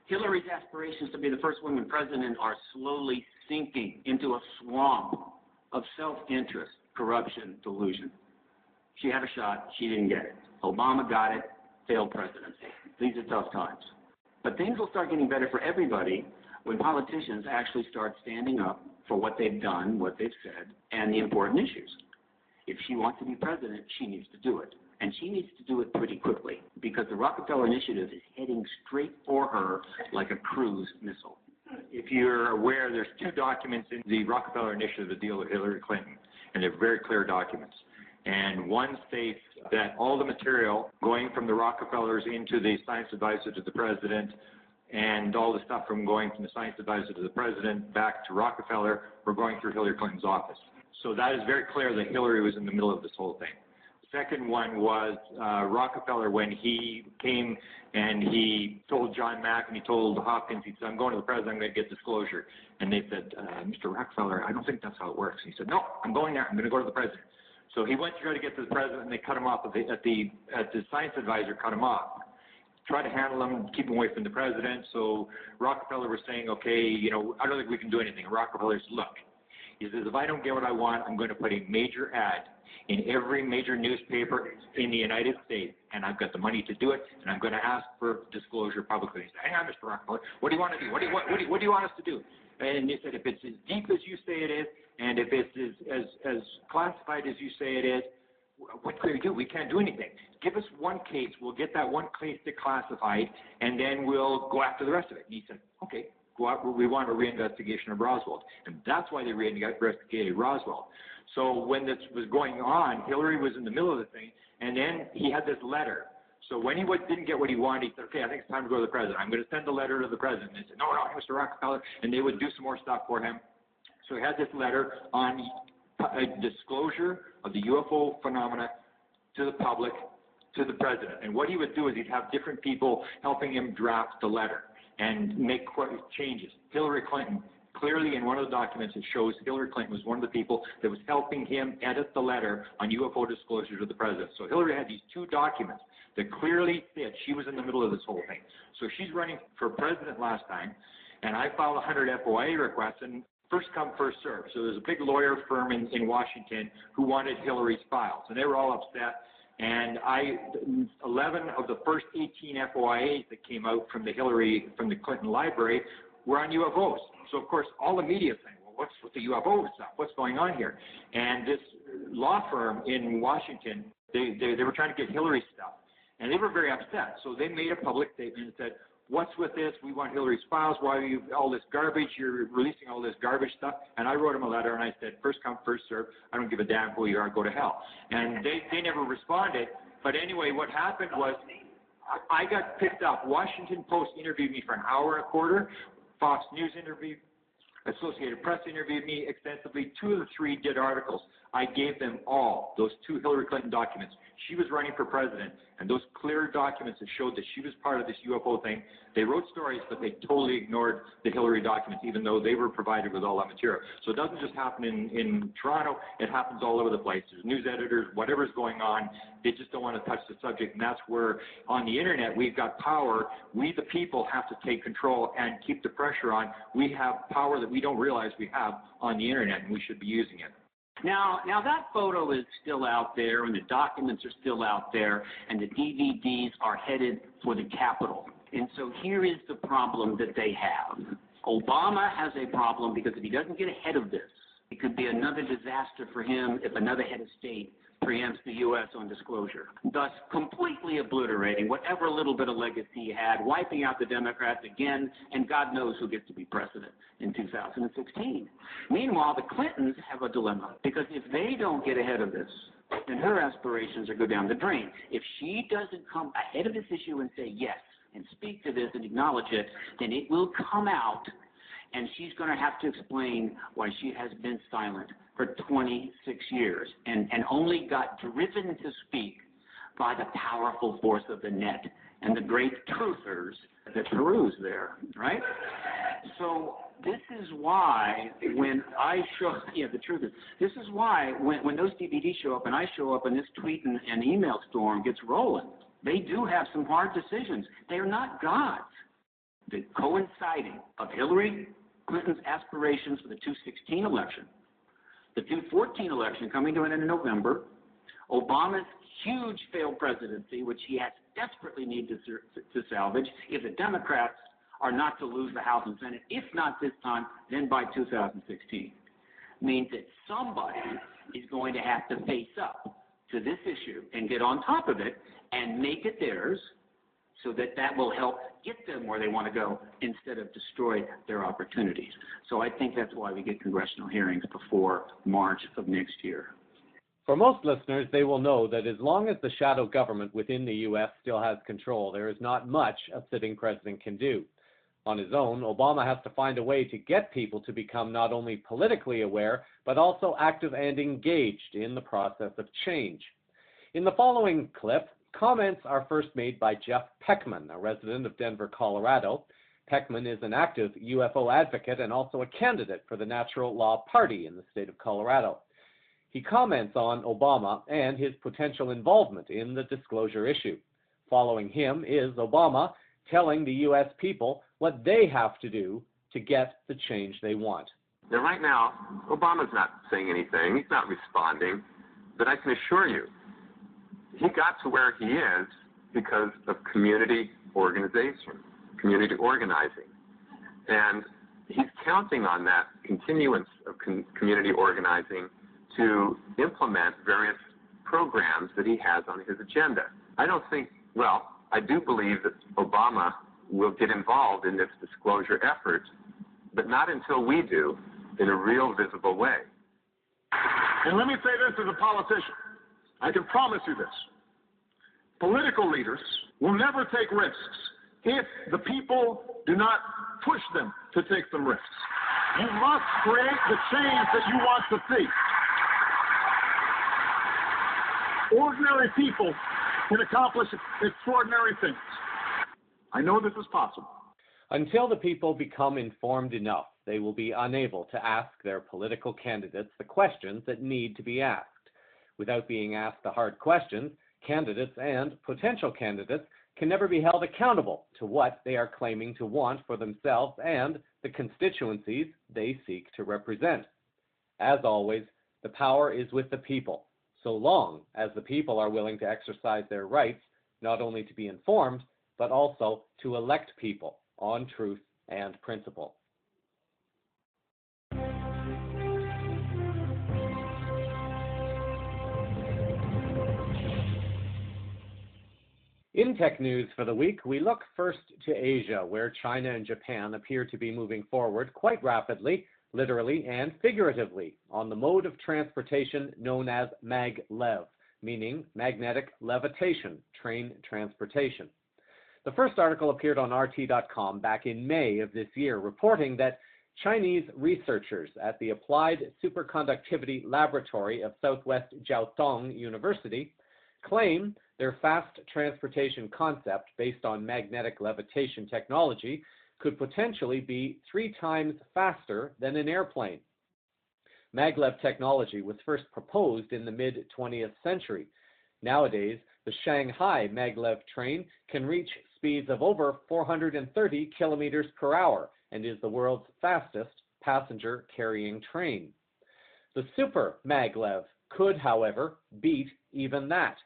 Hillary's aspirations to be the first woman president are slowly sinking into a swamp of self-interest, corruption, delusion. She had a shot. She didn't get it. Obama got it. Failed presidency. These are tough times. But things will start getting better for everybody when politicians actually start standing up for what they've done, what they've said, and the important issues. If she wants to be president, she needs to do it. And she needs to do it pretty quickly because the Rockefeller Initiative is heading straight for her like a cruise missile. If you're aware, there's 2 documents in the Rockefeller Initiative to deal with Hillary Clinton, and they're very clear documents. And one states that all the material going from the Rockefellers into the science advisor to the president and all the stuff from going from the science advisor to the president back to Rockefeller were going through Hillary Clinton's office. So that is very clear that Hillary was in the middle of this whole thing. The second one was Rockefeller when he came and he told John Mack and he told Hopkins, he said, I'm going to the president, I'm going to get disclosure. And they said, Mr. Rockefeller, I don't think that's how it works. He said, no, I'm going there, I'm going to go to the president. So he went to try to get to the president and they cut him off at the science advisor cut him off. Try to handle him, keep him away from the president. So Rockefeller was saying, okay, I don't think we can do anything. And Rockefeller said, look, he says, if I don't get what I want, I'm going to put a major ad in every major newspaper in the United States, and I've got the money to do it, and I'm going to ask for disclosure publicly. He said, hang on, Mr. Rockefeller, what do you want to do? What do you want us to do? And he said, if it's as deep as you say it is, and if it's as classified as you say it is, what can we do? We can't do anything. Give us one case. We'll get that one case declassified, and then we'll go after the rest of it. And he said, okay. We want a reinvestigation of Roswell. And that's why they reinvestigated Roswell. So when this was going on, Hillary was in the middle of the thing, and then he had this letter. So when he didn't get what he wanted, he said, okay, I think it's time to go to the president. I'm going to send a letter to the president. And they said, no, Mr. Rockefeller. And they would do some more stuff for him. So he had this letter on a disclosure of the UFO phenomena to the public to the president. And what he would do is he'd have different people helping him draft the letter and make changes. Hillary Clinton, clearly in one of the documents, it shows Hillary Clinton was one of the people that was helping him edit the letter on UFO disclosure to the president. So Hillary had these two documents that clearly said she was in the middle of this whole thing. So she's running for president last time, and I filed 100 FOIA requests, and first come, first served. So there's a big lawyer firm in Washington who wanted Hillary's files, and they were all upset. And 11 of the first 18 FOIAs that came out from the Clinton library were on UFOs. So of course, all the media is saying, well, what's with the UFO stuff? What's going on here? And this law firm in Washington, they were trying to get Hillary's stuff, and they were very upset. So they made a public statement and said, what's with this? We want Hillary's files. Why are you all this garbage? You're releasing all this garbage stuff. And I wrote him a letter, and I said, first come, first serve. I don't give a damn who you are. Go to hell. And they never responded. But anyway, what happened was I got picked up. Washington Post interviewed me for an hour and a quarter. Fox News interviewed, Associated Press interviewed me extensively. 2 of the 3 did articles. I gave them all those 2 Hillary Clinton documents. She was running for president, and those clear documents that showed that she was part of this UFO thing, they wrote stories, but they totally ignored the Hillary documents, even though they were provided with all that material. So it doesn't just happen in Toronto, it happens all over the place. There's news editors, whatever's going on, they just don't want to touch the subject, and that's where on the internet we've got power. We the people have to take control and keep the pressure on. We have power that we don't realize we have on the internet, and we should be using it. Now that photo is still out there, and the documents are still out there, and the DVDs are headed for the Capitol. And so here is the problem that they have. Obama has a problem because if he doesn't get ahead of this, it could be another disaster for him if another head of state preempts the U.S. on disclosure, thus completely obliterating whatever little bit of legacy he had, wiping out the Democrats again, and God knows who gets to be president in 2016. Meanwhile, the Clintons have a dilemma, because if they don't get ahead of this, then her aspirations are go down the drain. If she doesn't come ahead of this issue and say yes, and speak to this and acknowledge it, then it will come out, and she's going to have to explain why she has been silent for 26 years and only got driven to speak by the powerful force of the net and the great truthers that peruse there, right? So this is why when I show, the truth is, this is why when those DVDs show up and I show up and this tweet and email storm gets rolling, they do have some hard decisions. They are not gods. The coinciding of Hillary Clinton's aspirations for the 2016 election, the 2014 election coming to an end in November, Obama's huge failed presidency, which he has desperately need to salvage if the Democrats are not to lose the House and Senate, if not this time, then by 2016, means that somebody is going to have to face up to this issue and get on top of it and make it theirs, so that will help get them where they want to go instead of destroy their opportunities. So I think that's why we get congressional hearings before March of next year. For most listeners, they will know that as long as the shadow government within the U.S. still has control, there is not much a sitting president can do. On his own, Obama has to find a way to get people to become not only politically aware, but also active and engaged in the process of change. In the following clip, comments are first made by Jeff Peckman, a resident of Denver, Colorado. Peckman is an active UFO advocate and also a candidate for the Natural Law Party in the state of Colorado. He comments on Obama and his potential involvement in the disclosure issue. Following him is Obama telling the U.S. people what they have to do to get the change they want. Now, right now, Obama's not saying anything. He's not responding. But I can assure you, he got to where he is because of community organization, community organizing. And he's counting on that continuance of community organizing to implement various programs that he has on his agenda. I do believe that Obama will get involved in this disclosure effort, but not until we do in a real visible way. And let me say this as a politician. I can promise you this. Political leaders will never take risks if the people do not push them to take some risks. You must create the change that you want to see. Ordinary people can accomplish extraordinary things. I know this is possible. Until the people become informed enough, they will be unable to ask their political candidates the questions that need to be asked. Without being asked the hard questions, candidates and potential candidates can never be held accountable to what they are claiming to want for themselves and the constituencies they seek to represent. As always, the power is with the people, so long as the people are willing to exercise their rights, not only to be informed, but also to elect people on truth and principle. In tech news for the week, we look first to Asia, where China and Japan appear to be moving forward quite rapidly, literally and figuratively, on the mode of transportation known as maglev, meaning magnetic levitation train transportation. The first article appeared on RT.com back in May of this year, reporting that Chinese researchers at the Applied Superconductivity Laboratory of Southwest Jiaotong University claim their fast transportation concept based on magnetic levitation technology could potentially be 3 times faster than an airplane. Maglev technology was first proposed in the mid-20th century. Nowadays, the Shanghai maglev train can reach speeds of over 430 kilometers per hour and is the world's fastest passenger carrying train. The super maglev could, however, beat even that.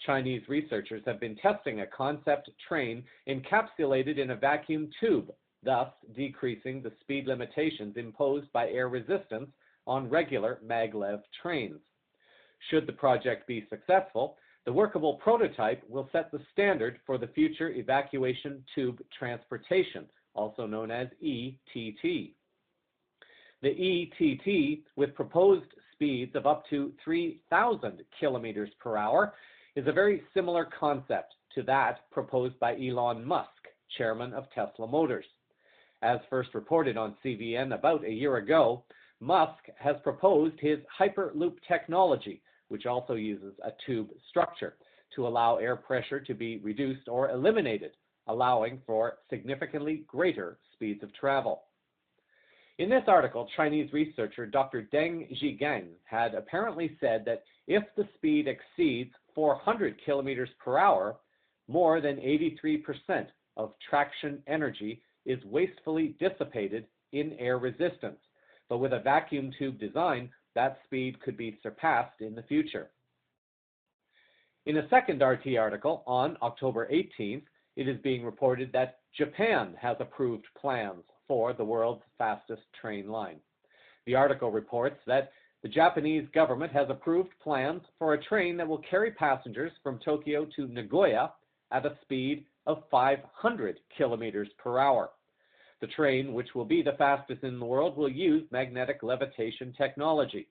Chinese researchers have been testing a concept train encapsulated in a vacuum tube, thus decreasing the speed limitations imposed by air resistance on regular maglev trains. Should the project be successful, the workable prototype will set the standard for the future evacuation tube transportation, also known as ETT. The ETT, with proposed speeds of up to 3,000 kilometers per hour, is a very similar concept to that proposed by Elon Musk, chairman of Tesla Motors. As first reported on CVN about a year ago, Musk has proposed his Hyperloop technology, which also uses a tube structure, to allow air pressure to be reduced or eliminated, allowing for significantly greater speeds of travel. In this article, Chinese researcher Dr. Deng Zhigang had apparently said that if the speed exceeds 400 kilometers per hour, more than 83% of traction energy is wastefully dissipated in air resistance. But with a vacuum tube design, that speed could be surpassed in the future. In a second RT article on October 18th, it is being reported that Japan has approved plans for the world's fastest train line. The article reports that the Japanese government has approved plans for a train that will carry passengers from Tokyo to Nagoya at a speed of 500 kilometers per hour. The train, which will be the fastest in the world, will use magnetic levitation technology.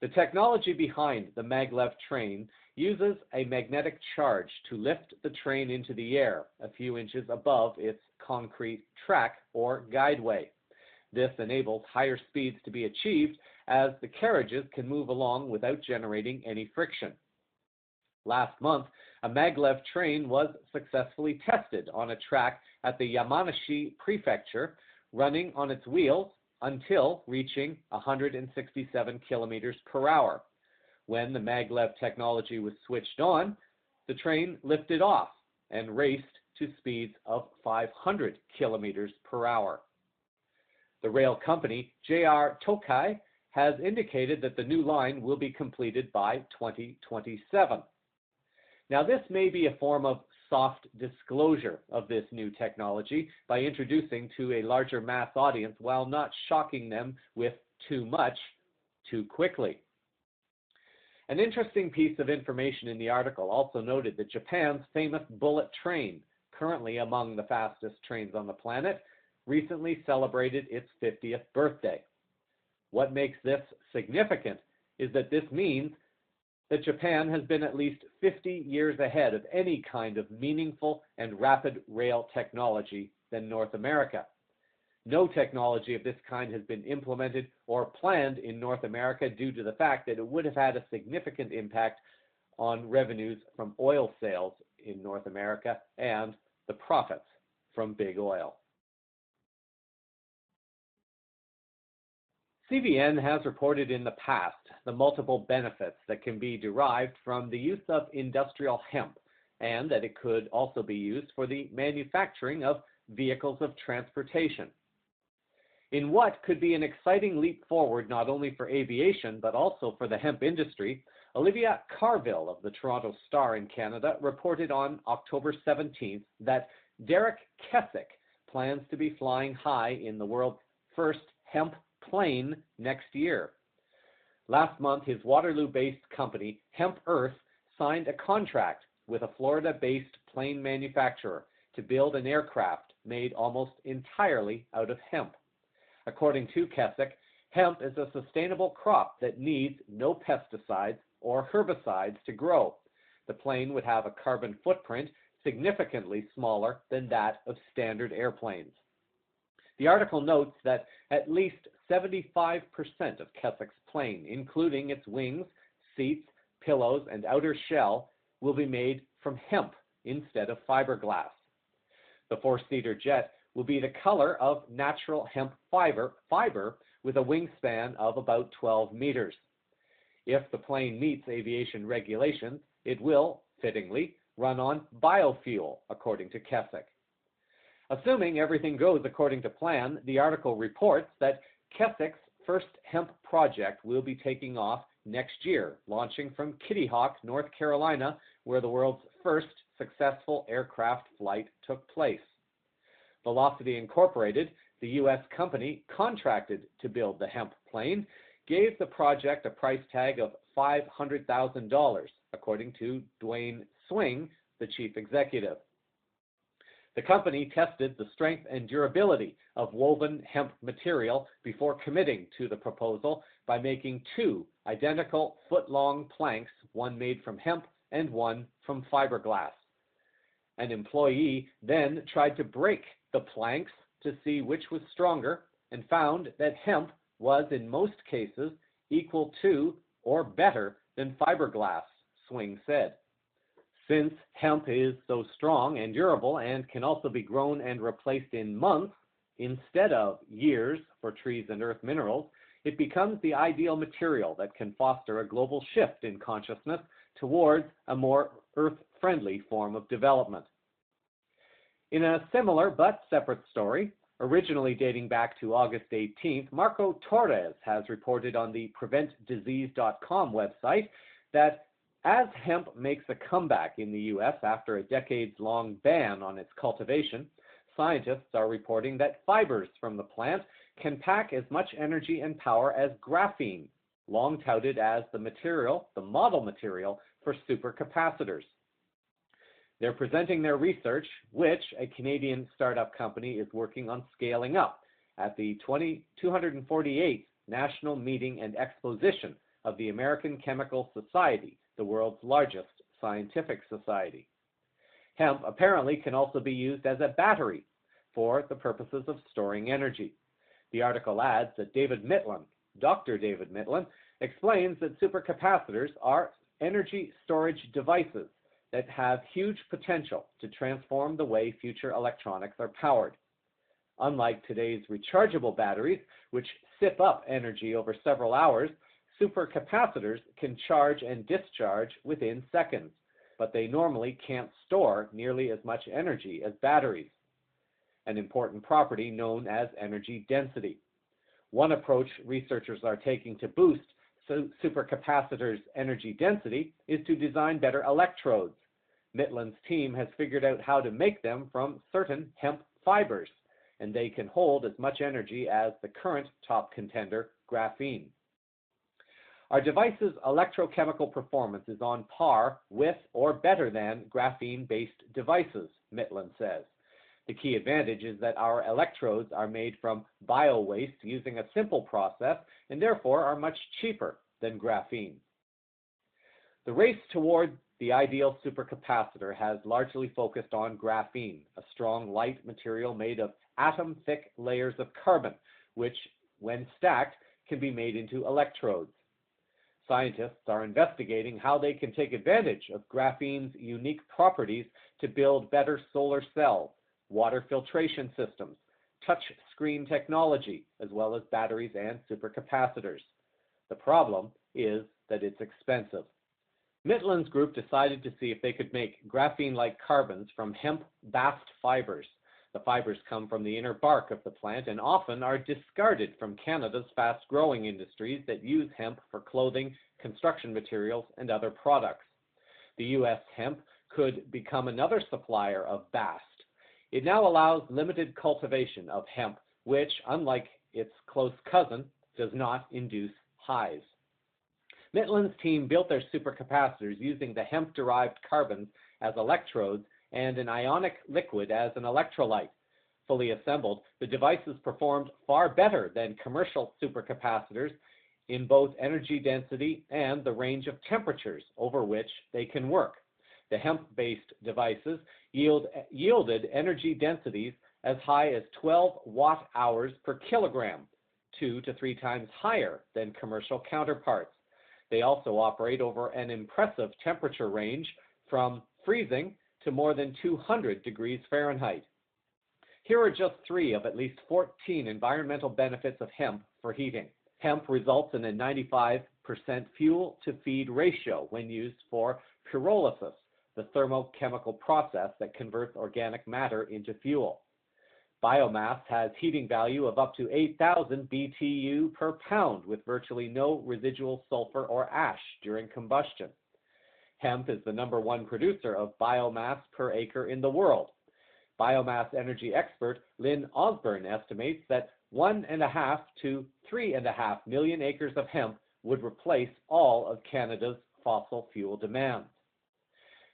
The technology behind the maglev train uses a magnetic charge to lift the train into the air a few inches above its concrete track or guideway. This enables higher speeds to be achieved as the carriages can move along without generating any friction. Last month, a maglev train was successfully tested on a track at the Yamanashi Prefecture, running on its wheels until reaching 167 kilometers per hour. When the maglev technology was switched on, the train lifted off and raced to speeds of 500 kilometers per hour. The rail company JR Tokai has indicated that the new line will be completed by 2027. Now, this may be a form of soft disclosure of this new technology by introducing to a larger mass audience while not shocking them with too much too quickly. An interesting piece of information in the article also noted that Japan's famous bullet train, currently among the fastest trains on the planet, recently celebrated its 50th birthday. What makes this significant is that this means that Japan has been at least 50 years ahead of any kind of meaningful and rapid rail technology than North America. No technology of this kind has been implemented or planned in North America due to the fact that it would have had a significant impact on revenues from oil sales in North America and the profits from big oil. CVN has reported in the past the multiple benefits that can be derived from the use of industrial hemp, and that it could also be used for the manufacturing of vehicles of transportation. In what could be an exciting leap forward not only for aviation but also for the hemp industry, Olivia Carville of the Toronto Star in Canada reported on October 17th that Derek Kessick plans to be flying high in the world's first hemp plane next year. Last month, his Waterloo-based company, Hemp Earth, signed a contract with a Florida-based plane manufacturer to build an aircraft made almost entirely out of hemp. According to Kessick, hemp is a sustainable crop that needs no pesticides or herbicides to grow. The plane would have a carbon footprint significantly smaller than that of standard airplanes. The article notes that at least 75% of Kessick's plane, including its wings, seats, pillows, and outer shell, will be made from hemp instead of fiberglass. The four-seater jet will be the color of natural hemp fiber with a wingspan of about 12 meters. If the plane meets aviation regulations, it will, fittingly, run on biofuel, according to Kessick. Assuming everything goes according to plan, the article reports that Kessick's first hemp project will be taking off next year, launching from Kitty Hawk, North Carolina, where the world's first successful aircraft flight took place. Velocity Incorporated, the U.S. company contracted to build the hemp plane, gave the project a price tag of $500,000, according to Dwayne Swing, the chief executive. The company tested the strength and durability of woven hemp material before committing to the proposal by making two identical foot-long planks, one made from hemp and one from fiberglass. An employee then tried to break the planks to see which was stronger and found that hemp was in most cases equal to or better than fiberglass, Swing said. Since hemp is so strong and durable and can also be grown and replaced in months instead of years for trees and earth minerals, it becomes the ideal material that can foster a global shift in consciousness towards a more earth-friendly form of development. In a similar but separate story, originally dating back to August 18th, Marco Torres has reported on the PreventDisease.com website that as hemp makes a comeback in the U.S. after a decades-long ban on its cultivation, scientists are reporting that fibers from the plant can pack as much energy and power as graphene, long touted as the model material for supercapacitors. They're presenting their research, which a Canadian startup company is working on scaling up, at the 248th National Meeting and Exposition of the American Chemical Society, the world's largest scientific society. Hemp apparently can also be used as a battery for the purposes of storing energy. The article adds that Dr. David Mitlin, explains that supercapacitors are energy storage devices that have huge potential to transform the way future electronics are powered. Unlike today's rechargeable batteries, which sip up energy over several hours, supercapacitors can charge and discharge within seconds, but they normally can't store nearly as much energy as batteries, an important property known as energy density. One approach researchers are taking to boost supercapacitors' energy density is to design better electrodes. Mitlin's team has figured out how to make them from certain hemp fibers, and they can hold as much energy as the current top contender, graphene. Our device's electrochemical performance is on par with or better than graphene-based devices, Mitlin says. The key advantage is that our electrodes are made from bio-waste using a simple process and therefore are much cheaper than graphene. The race toward the ideal supercapacitor has largely focused on graphene, a strong, light material made of atom-thick layers of carbon, which, when stacked, can be made into electrodes. Scientists are investigating how they can take advantage of graphene's unique properties to build better solar cells, water filtration systems, touch screen technology, as well as batteries and supercapacitors. The problem is that it's expensive. Mitland's group decided to see if they could make graphene-like carbons from hemp bast fibers. The fibers come from the inner bark of the plant and often are discarded from Canada's fast-growing industries that use hemp for clothing, construction materials, and other products. The U.S. hemp could become another supplier of bast. It now allows limited cultivation of hemp, which, unlike its close cousin, does not induce highs. Mitland's team built their supercapacitors using the hemp-derived carbons as electrodes and an ionic liquid as an electrolyte. Fully assembled, the devices performed far better than commercial supercapacitors in both energy density and the range of temperatures over which they can work. The hemp-based devices yielded energy densities as high as 12 watt-hours per kilogram, 2 to 3 times higher than commercial counterparts. They also operate over an impressive temperature range from freezing to more than 200 degrees Fahrenheit. Here are just 3 of at least 14 environmental benefits of hemp for heating. Hemp results in a 95% fuel-to-feed ratio when used for pyrolysis, the thermochemical process that converts organic matter into fuel. Biomass has heating value of up to 8,000 BTU per pound with virtually no residual sulfur or ash during combustion. Hemp is the #1 producer of biomass per acre in the world. Biomass energy expert Lynn Osborne estimates that 1.5 to 3.5 million acres of hemp would replace all of Canada's fossil fuel demands.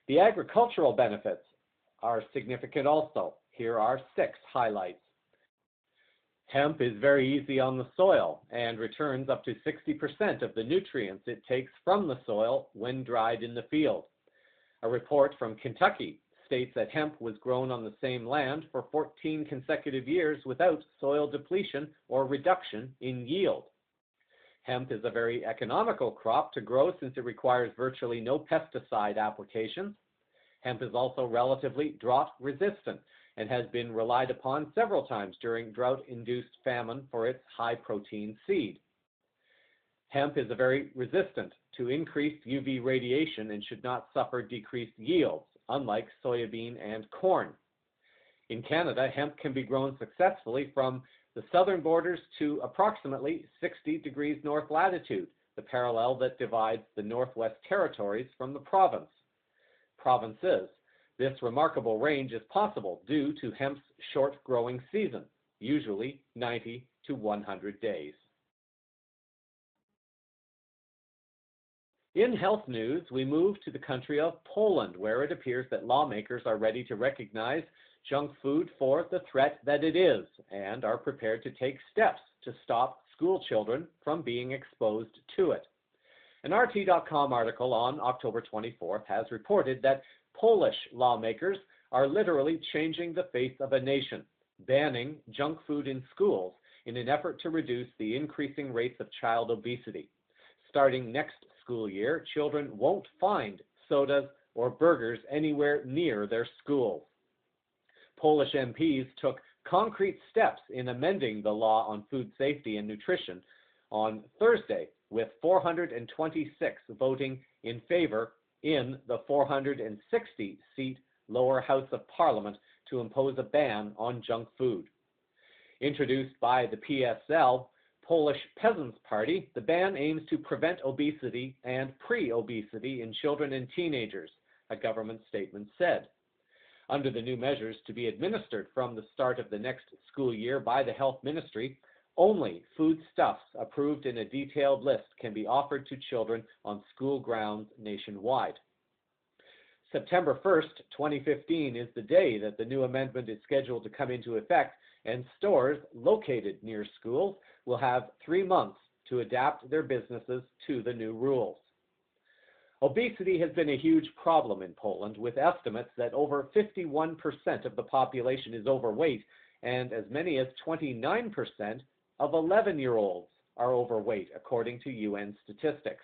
The agricultural benefits are significant also. Here are 6 highlights. Hemp is very easy on the soil and returns up to 60% of the nutrients it takes from the soil when dried in the field. A report from Kentucky states that hemp was grown on the same land for 14 consecutive years without soil depletion or reduction in yield. Hemp is a very economical crop to grow since it requires virtually no pesticide applications. Hemp is also relatively drought resistant and has been relied upon several times during drought-induced famine for its high-protein seed. Hemp is very resistant to increased UV radiation and should not suffer decreased yields, unlike soybean and corn. In Canada, hemp can be grown successfully from the southern borders to approximately 60 degrees north latitude, the parallel that divides the Northwest Territories from the provinces. This remarkable range is possible due to hemp's short growing season, usually 90 to 100 days. In health news, we move to the country of Poland, where it appears that lawmakers are ready to recognize junk food for the threat that it is and are prepared to take steps to stop school children from being exposed to it. An RT.com article on October 24th has reported that Polish lawmakers are literally changing the face of a nation, banning junk food in schools in an effort to reduce the increasing rates of child obesity. Starting next school year, children won't find sodas or burgers anywhere near their schools. Polish MPs took concrete steps in amending the law on food safety and nutrition on Thursday, with 426 voting in favor in the 460-seat lower house of parliament to impose a ban on junk food. Introduced by the PSL, Polish Peasants' Party, the ban aims to prevent obesity and pre-obesity in children and teenagers, a government statement said. Under the new measures to be administered from the start of the next school year by the Health Ministry, only foodstuffs approved in a detailed list can be offered to children on school grounds nationwide. September 1st, 2015 is the day that the new amendment is scheduled to come into effect, and stores located near schools will have 3 months to adapt their businesses to the new rules. Obesity has been a huge problem in Poland, with estimates that over 51% of the population is overweight, and as many as 29% of 11-year-olds are overweight, according to UN statistics.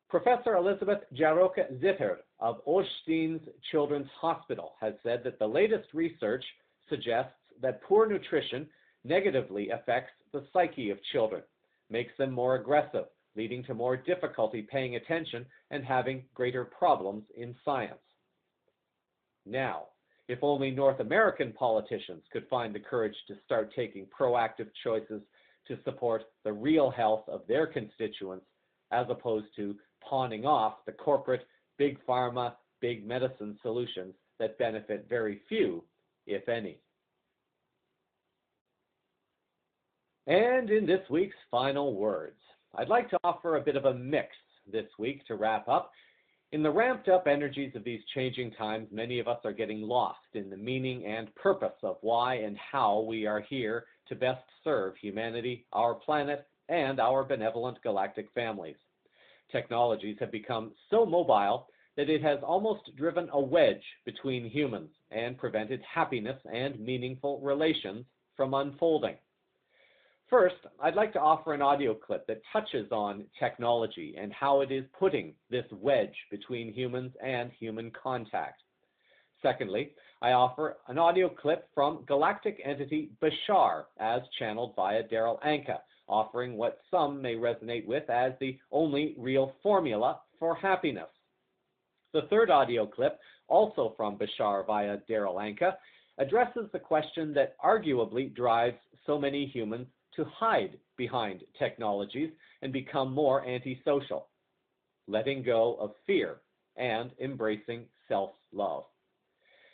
Professor Elizabeth Jaroka-Zitter of Olsztyn's Children's Hospital has said that the latest research suggests that poor nutrition negatively affects the psyche of children, makes them more aggressive, leading to more difficulty paying attention and having greater problems in science. Now, if only North American politicians could find the courage to start taking proactive choices to support the real health of their constituents, as opposed to pawning off the corporate, big pharma, big medicine solutions that benefit very few, if any. And in this week's final words, I'd like to offer a bit of a mix this week to wrap up. In the ramped up energies of these changing times, many of us are getting lost in the meaning and purpose of why and how we are here to best serve humanity, our planet, and our benevolent galactic families. Technologies have become so mobile that it has almost driven a wedge between humans and prevented happiness and meaningful relations from unfolding. First, I'd like to offer an audio clip that touches on technology and how it is putting this wedge between humans and human contact. Secondly, I offer an audio clip from galactic entity Bashar as channeled via Daryl Anka, offering what some may resonate with as the only real formula for happiness. The third audio clip, also from Bashar via Daryl Anka, addresses the question that arguably drives so many humans to hide behind technologies and become more antisocial, letting go of fear and embracing self-love.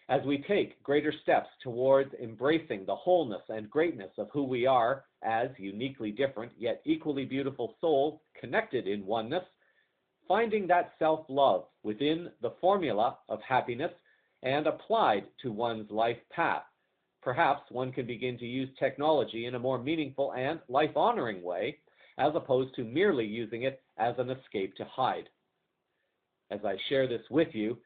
As we take greater steps towards embracing the wholeness and greatness of who we are as uniquely different yet equally beautiful souls connected in oneness, finding that self-love within the formula of happiness and applied to one's life path, perhaps one can begin to use technology in a more meaningful and life-honoring way, as opposed to merely using it as an escape to hide. As I share this with you,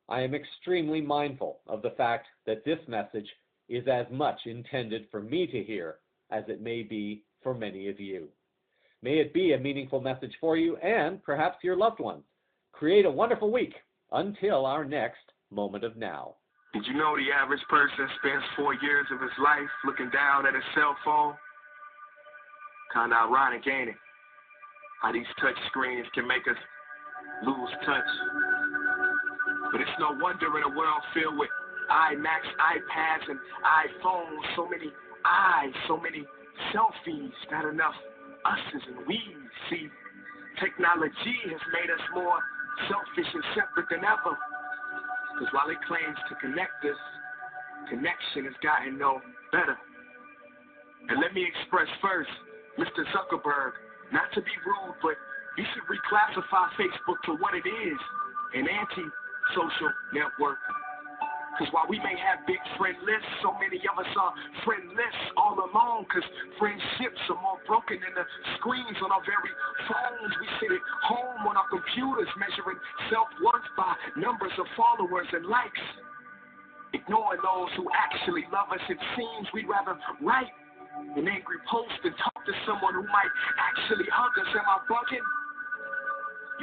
I am extremely mindful of the fact that this message is as much intended for me to hear as it may be for many of you. May it be a meaningful message for you and perhaps your loved ones. Create a wonderful week until our next moment of now. Did you know the average person spends 4 years of his life looking down at a cell phone? Kind of ironic, ain't it? How these touch screens can make us lose touch. But it's no wonder in a world filled with iMacs, iPads, and iPhones, so many eyes, so many selfies, not enough us's and we's. See, technology has made us more selfish and separate than ever. Because while it claims to connect us, connection has gotten no better. And let me express first, Mr. Zuckerberg, not to be rude, but you should reclassify Facebook to what it is, an anti-social network. Because while we may have big friend lists, so many of us are friendless all alone, because friendships are more broken than the screens on our very phones. We sit at home on our computers measuring self-worth by numbers of followers and likes. Ignoring those who actually love us, it seems we'd rather write an angry post and talk to someone who might actually hug us. Am I bugging?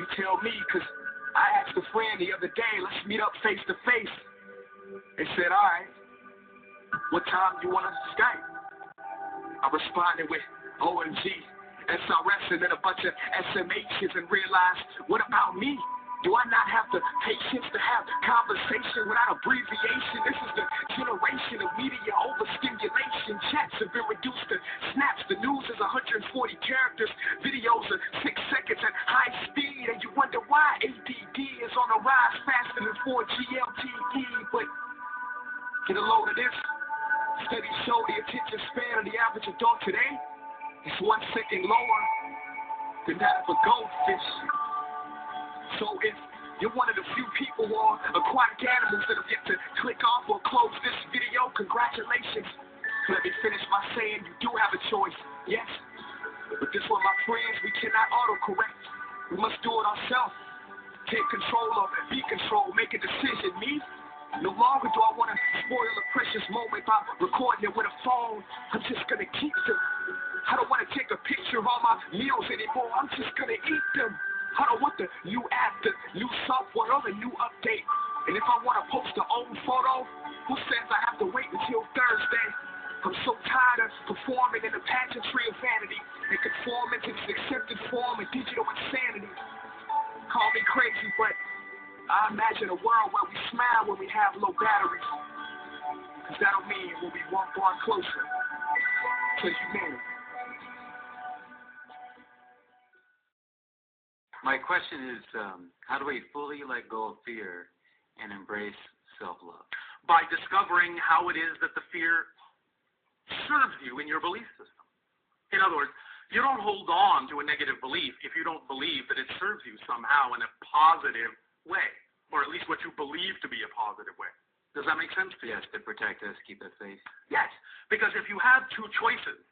You tell me, because I asked a friend the other day, let's meet up face to face. They said, all right, what time do you want us to Skype? I responded with OMG, SRS, and then a bunch of SMHs and realized, what about me? Do I not have the patience to have conversation without abbreviation? This is the generation of media overstimulation. Chats have been reduced to snaps. The news is 140 characters. Videos are 6 seconds at high speed. And you wonder why ADD is on the rise faster than 4G LTE. But get a load of this. Studies show the attention span of the average adult today is 1 second lower than that of a goldfish. So if you're one of the few people or aquatic animals that have yet to click off or close this video, congratulations. Let me finish by saying you do have a choice, yes. But this one, my friends, we cannot autocorrect. We must do it ourselves. Take control or be controlled, make a decision. Me, no longer do I want to spoil a precious moment by recording it with a phone. I'm just going to keep them. I don't want to take a picture of all my meals anymore. I'm just going to eat them. Hold on, what the new app, the new software, or the new update? And if I want to post an old photo, who says I have to wait until Thursday? I'm so tired of performing in the pageantry of vanity and conforming to this accepted form of digital insanity. Call me crazy, but I imagine a world where we smile when we have low batteries. Because that'll mean we'll be one bar closer to humanity. My question is, how do we fully let go of fear and embrace self-love? By discovering how it is that the fear serves you in your belief system. In other words, you don't hold on to a negative belief if you don't believe that it serves you somehow in a positive way, or at least what you believe to be a positive way. Does that make sense to you? Yes, to protect us, keep us safe. Yes, because if you have two choices,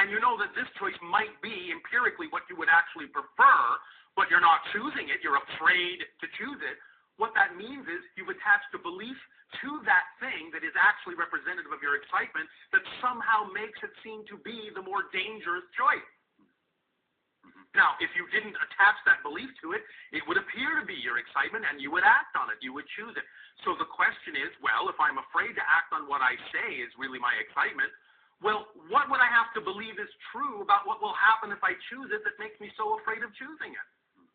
and you know that this choice might be empirically what you would actually prefer, but you're not choosing it, you're afraid to choose it, what that means is you've attached a belief to that thing that is actually representative of your excitement that somehow makes it seem to be the more dangerous choice. Now, if you didn't attach that belief to it, it would appear to be your excitement and you would act on it, you would choose it. So the question is, well, if I'm afraid to act on what I say is really my excitement, well, what would I have to believe is true about what will happen if I choose it that makes me so afraid of choosing it?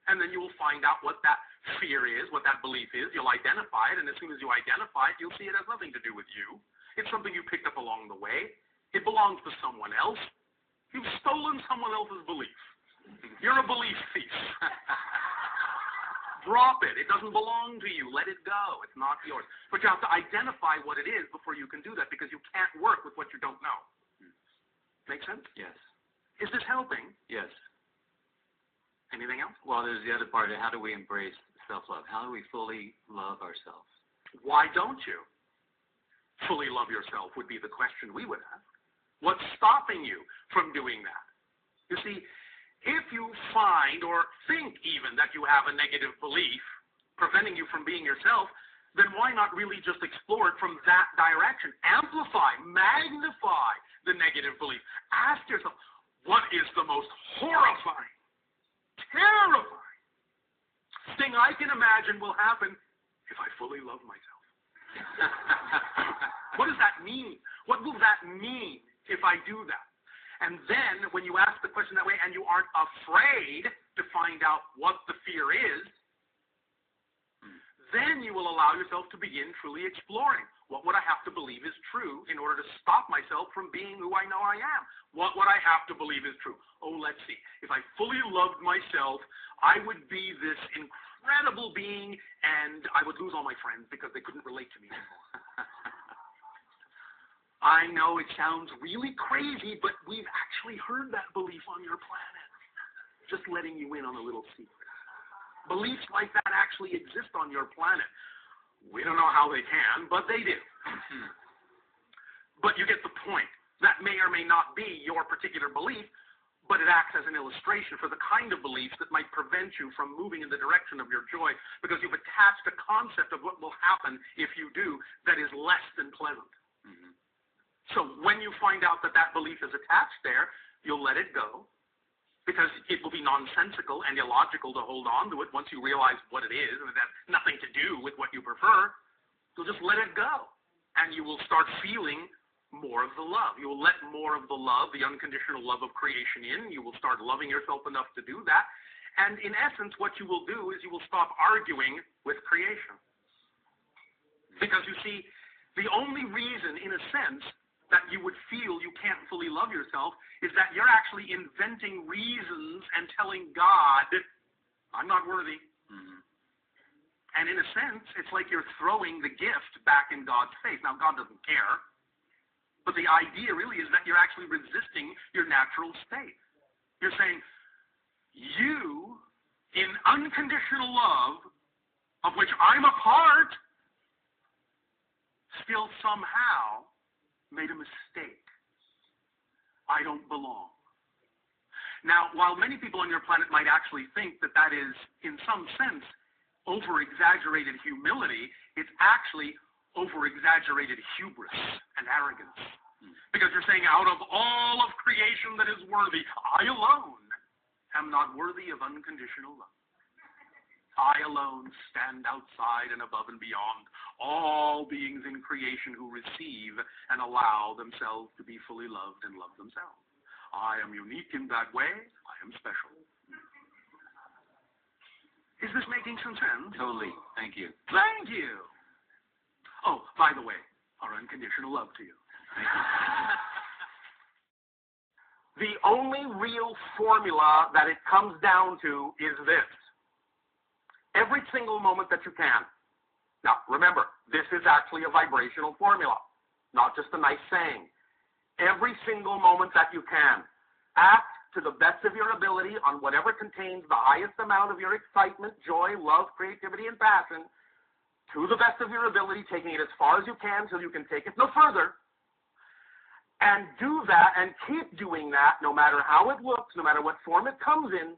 And then you will find out what that fear is, what that belief is. You'll identify it, and as soon as you identify it, you'll see it has nothing to do with you. It's something you picked up along the way. It belongs to someone else. You've stolen someone else's belief. You're a belief thief. Drop it. It doesn't belong to you. Let it go. It's not yours. But you have to identify what it is before you can do that, because you can't work with what you don't know. Make sense? Yes. Is this helping? Yes. Anything else? Well, there's the other part of how do we embrace self-love? How do we fully love ourselves? Why don't you fully love yourself would be the question we would ask. What's stopping you from doing that? You see, if you find or think even that you have a negative belief preventing you from being yourself, then why not really just explore it from that direction? Amplify, magnify the negative belief. Ask yourself, what is the most horrifying, terrifying thing I can imagine will happen if I fully love myself? What does that mean? What will that mean if I do that? And then when you ask the question that way and you aren't afraid to find out what the fear is, then you will allow yourself to begin truly exploring. What would I have to believe is true in order to stop myself from being who I know I am? What would I have to believe is true? Oh, let's see. If I fully loved myself, I would be this incredible being, and I would lose all my friends because they couldn't relate to me anymore. I know it sounds really crazy, but we've actually heard that belief on your planet. Just letting you in on a little secret. Beliefs like that actually exist on your planet. We don't know how they can, but they do. But you get the point. That may or may not be your particular belief, but it acts as an illustration for the kind of beliefs that might prevent you from moving in the direction of your joy, because you've attached a concept of what will happen if you do that is less than pleasant. So when you find out that that belief is attached there, you'll let it go, because it will be nonsensical and illogical to hold on to it once you realize what it is, and it has nothing to do with what you prefer. You'll just let it go, and you will start feeling more of the love. You will let more of the love, the unconditional love of creation in. You will start loving yourself enough to do that. And in essence, what you will do is you will stop arguing with creation. Because you see, the only reason, in a sense, that you would feel you can't fully love yourself is that you're actually inventing reasons and telling God, I'm not worthy. And in a sense, it's like you're throwing the gift back in God's face. Now, God doesn't care, but the idea really is that you're actually resisting your natural state. You're saying, you, in unconditional love, of which I'm a part, still somehow made a mistake. I don't belong. Now, while many people on your planet might actually think that that is, in some sense, over-exaggerated humility, it's actually over-exaggerated hubris and arrogance. Because you're saying, out of all of creation that is worthy, I alone am not worthy of unconditional love. I alone stand outside and above and beyond all beings in creation who receive and allow themselves to be fully loved and love themselves. I am unique in that way. I am special. Is this making some sense? Totally. Thank you. Thank you. Oh, by the way, our unconditional love to you. Thank you. The only real formula that it comes down to is this. Every single moment that you can. Now, remember, this is actually a vibrational formula, not just a nice saying. Every single moment that you can, act to the best of your ability on whatever contains the highest amount of your excitement, joy, love, creativity, and passion, to the best of your ability, taking it as far as you can so you can take it no further. And do that and keep doing that no matter how it looks, no matter what form it comes in,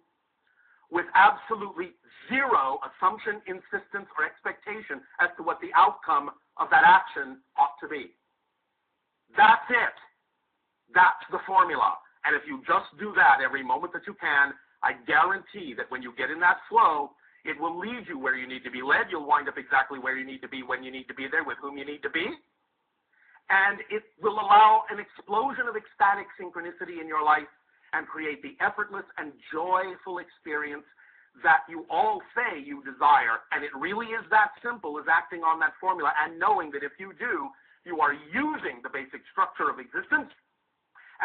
with absolutely zero assumption, insistence, or expectation as to what the outcome of that action ought to be. That's it. That's the formula. And if you just do that every moment that you can, I guarantee that when you get in that flow, it will lead you where you need to be led. You'll wind up exactly where you need to be, when you need to be there, with whom you need to be. And it will allow an explosion of ecstatic synchronicity in your life and create the effortless and joyful experience that you all say you desire. And it really is that simple as acting on that formula and knowing that if you do, you are using the basic structure of existence,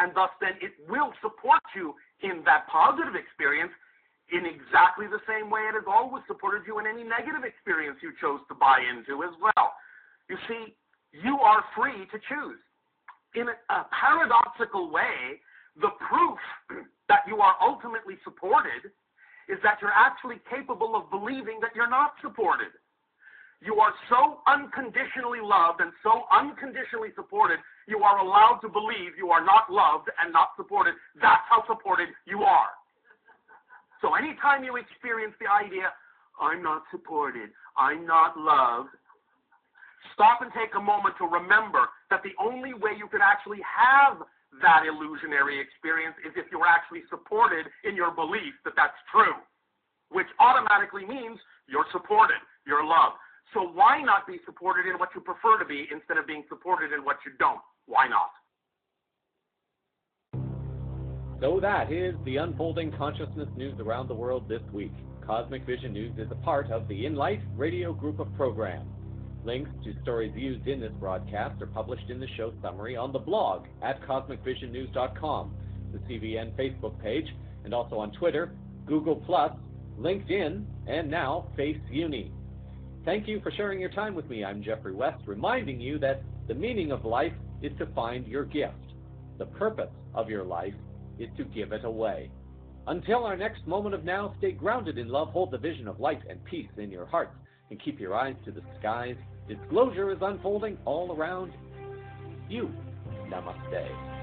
and thus then it will support you in that positive experience in exactly the same way it has always supported you in any negative experience you chose to buy into as well. You see, you are free to choose. In a paradoxical way, the proof that you are ultimately supported is that you're actually capable of believing that you're not supported. You are so unconditionally loved and so unconditionally supported, you are allowed to believe you are not loved and not supported. That's how supported you are. So anytime you experience the idea, I'm not supported, I'm not loved, stop and take a moment to remember that the only way you could actually have that illusionary experience is if you're actually supported in your belief that that's true, which automatically means you're supported, you're loved. So why not be supported in what you prefer to be instead of being supported in what you don't? Why not? So that is the Unfolding Consciousness news around the world this week. Cosmic Vision News is a part of the In Light radio group of programs. Links to stories used in this broadcast are published in the show summary on the blog at cosmicvisionnews.com, the CVN Facebook page, and also on Twitter, Google+, LinkedIn, and now FaceUni. Thank you for sharing your time with me. I'm Jeffrey West, reminding you that the meaning of life is to find your gift. The purpose of your life is to give it away. Until our next moment of now, stay grounded in love, hold the vision of light and peace in your hearts, and keep your eyes to the skies. Disclosure is unfolding all around you. Namaste.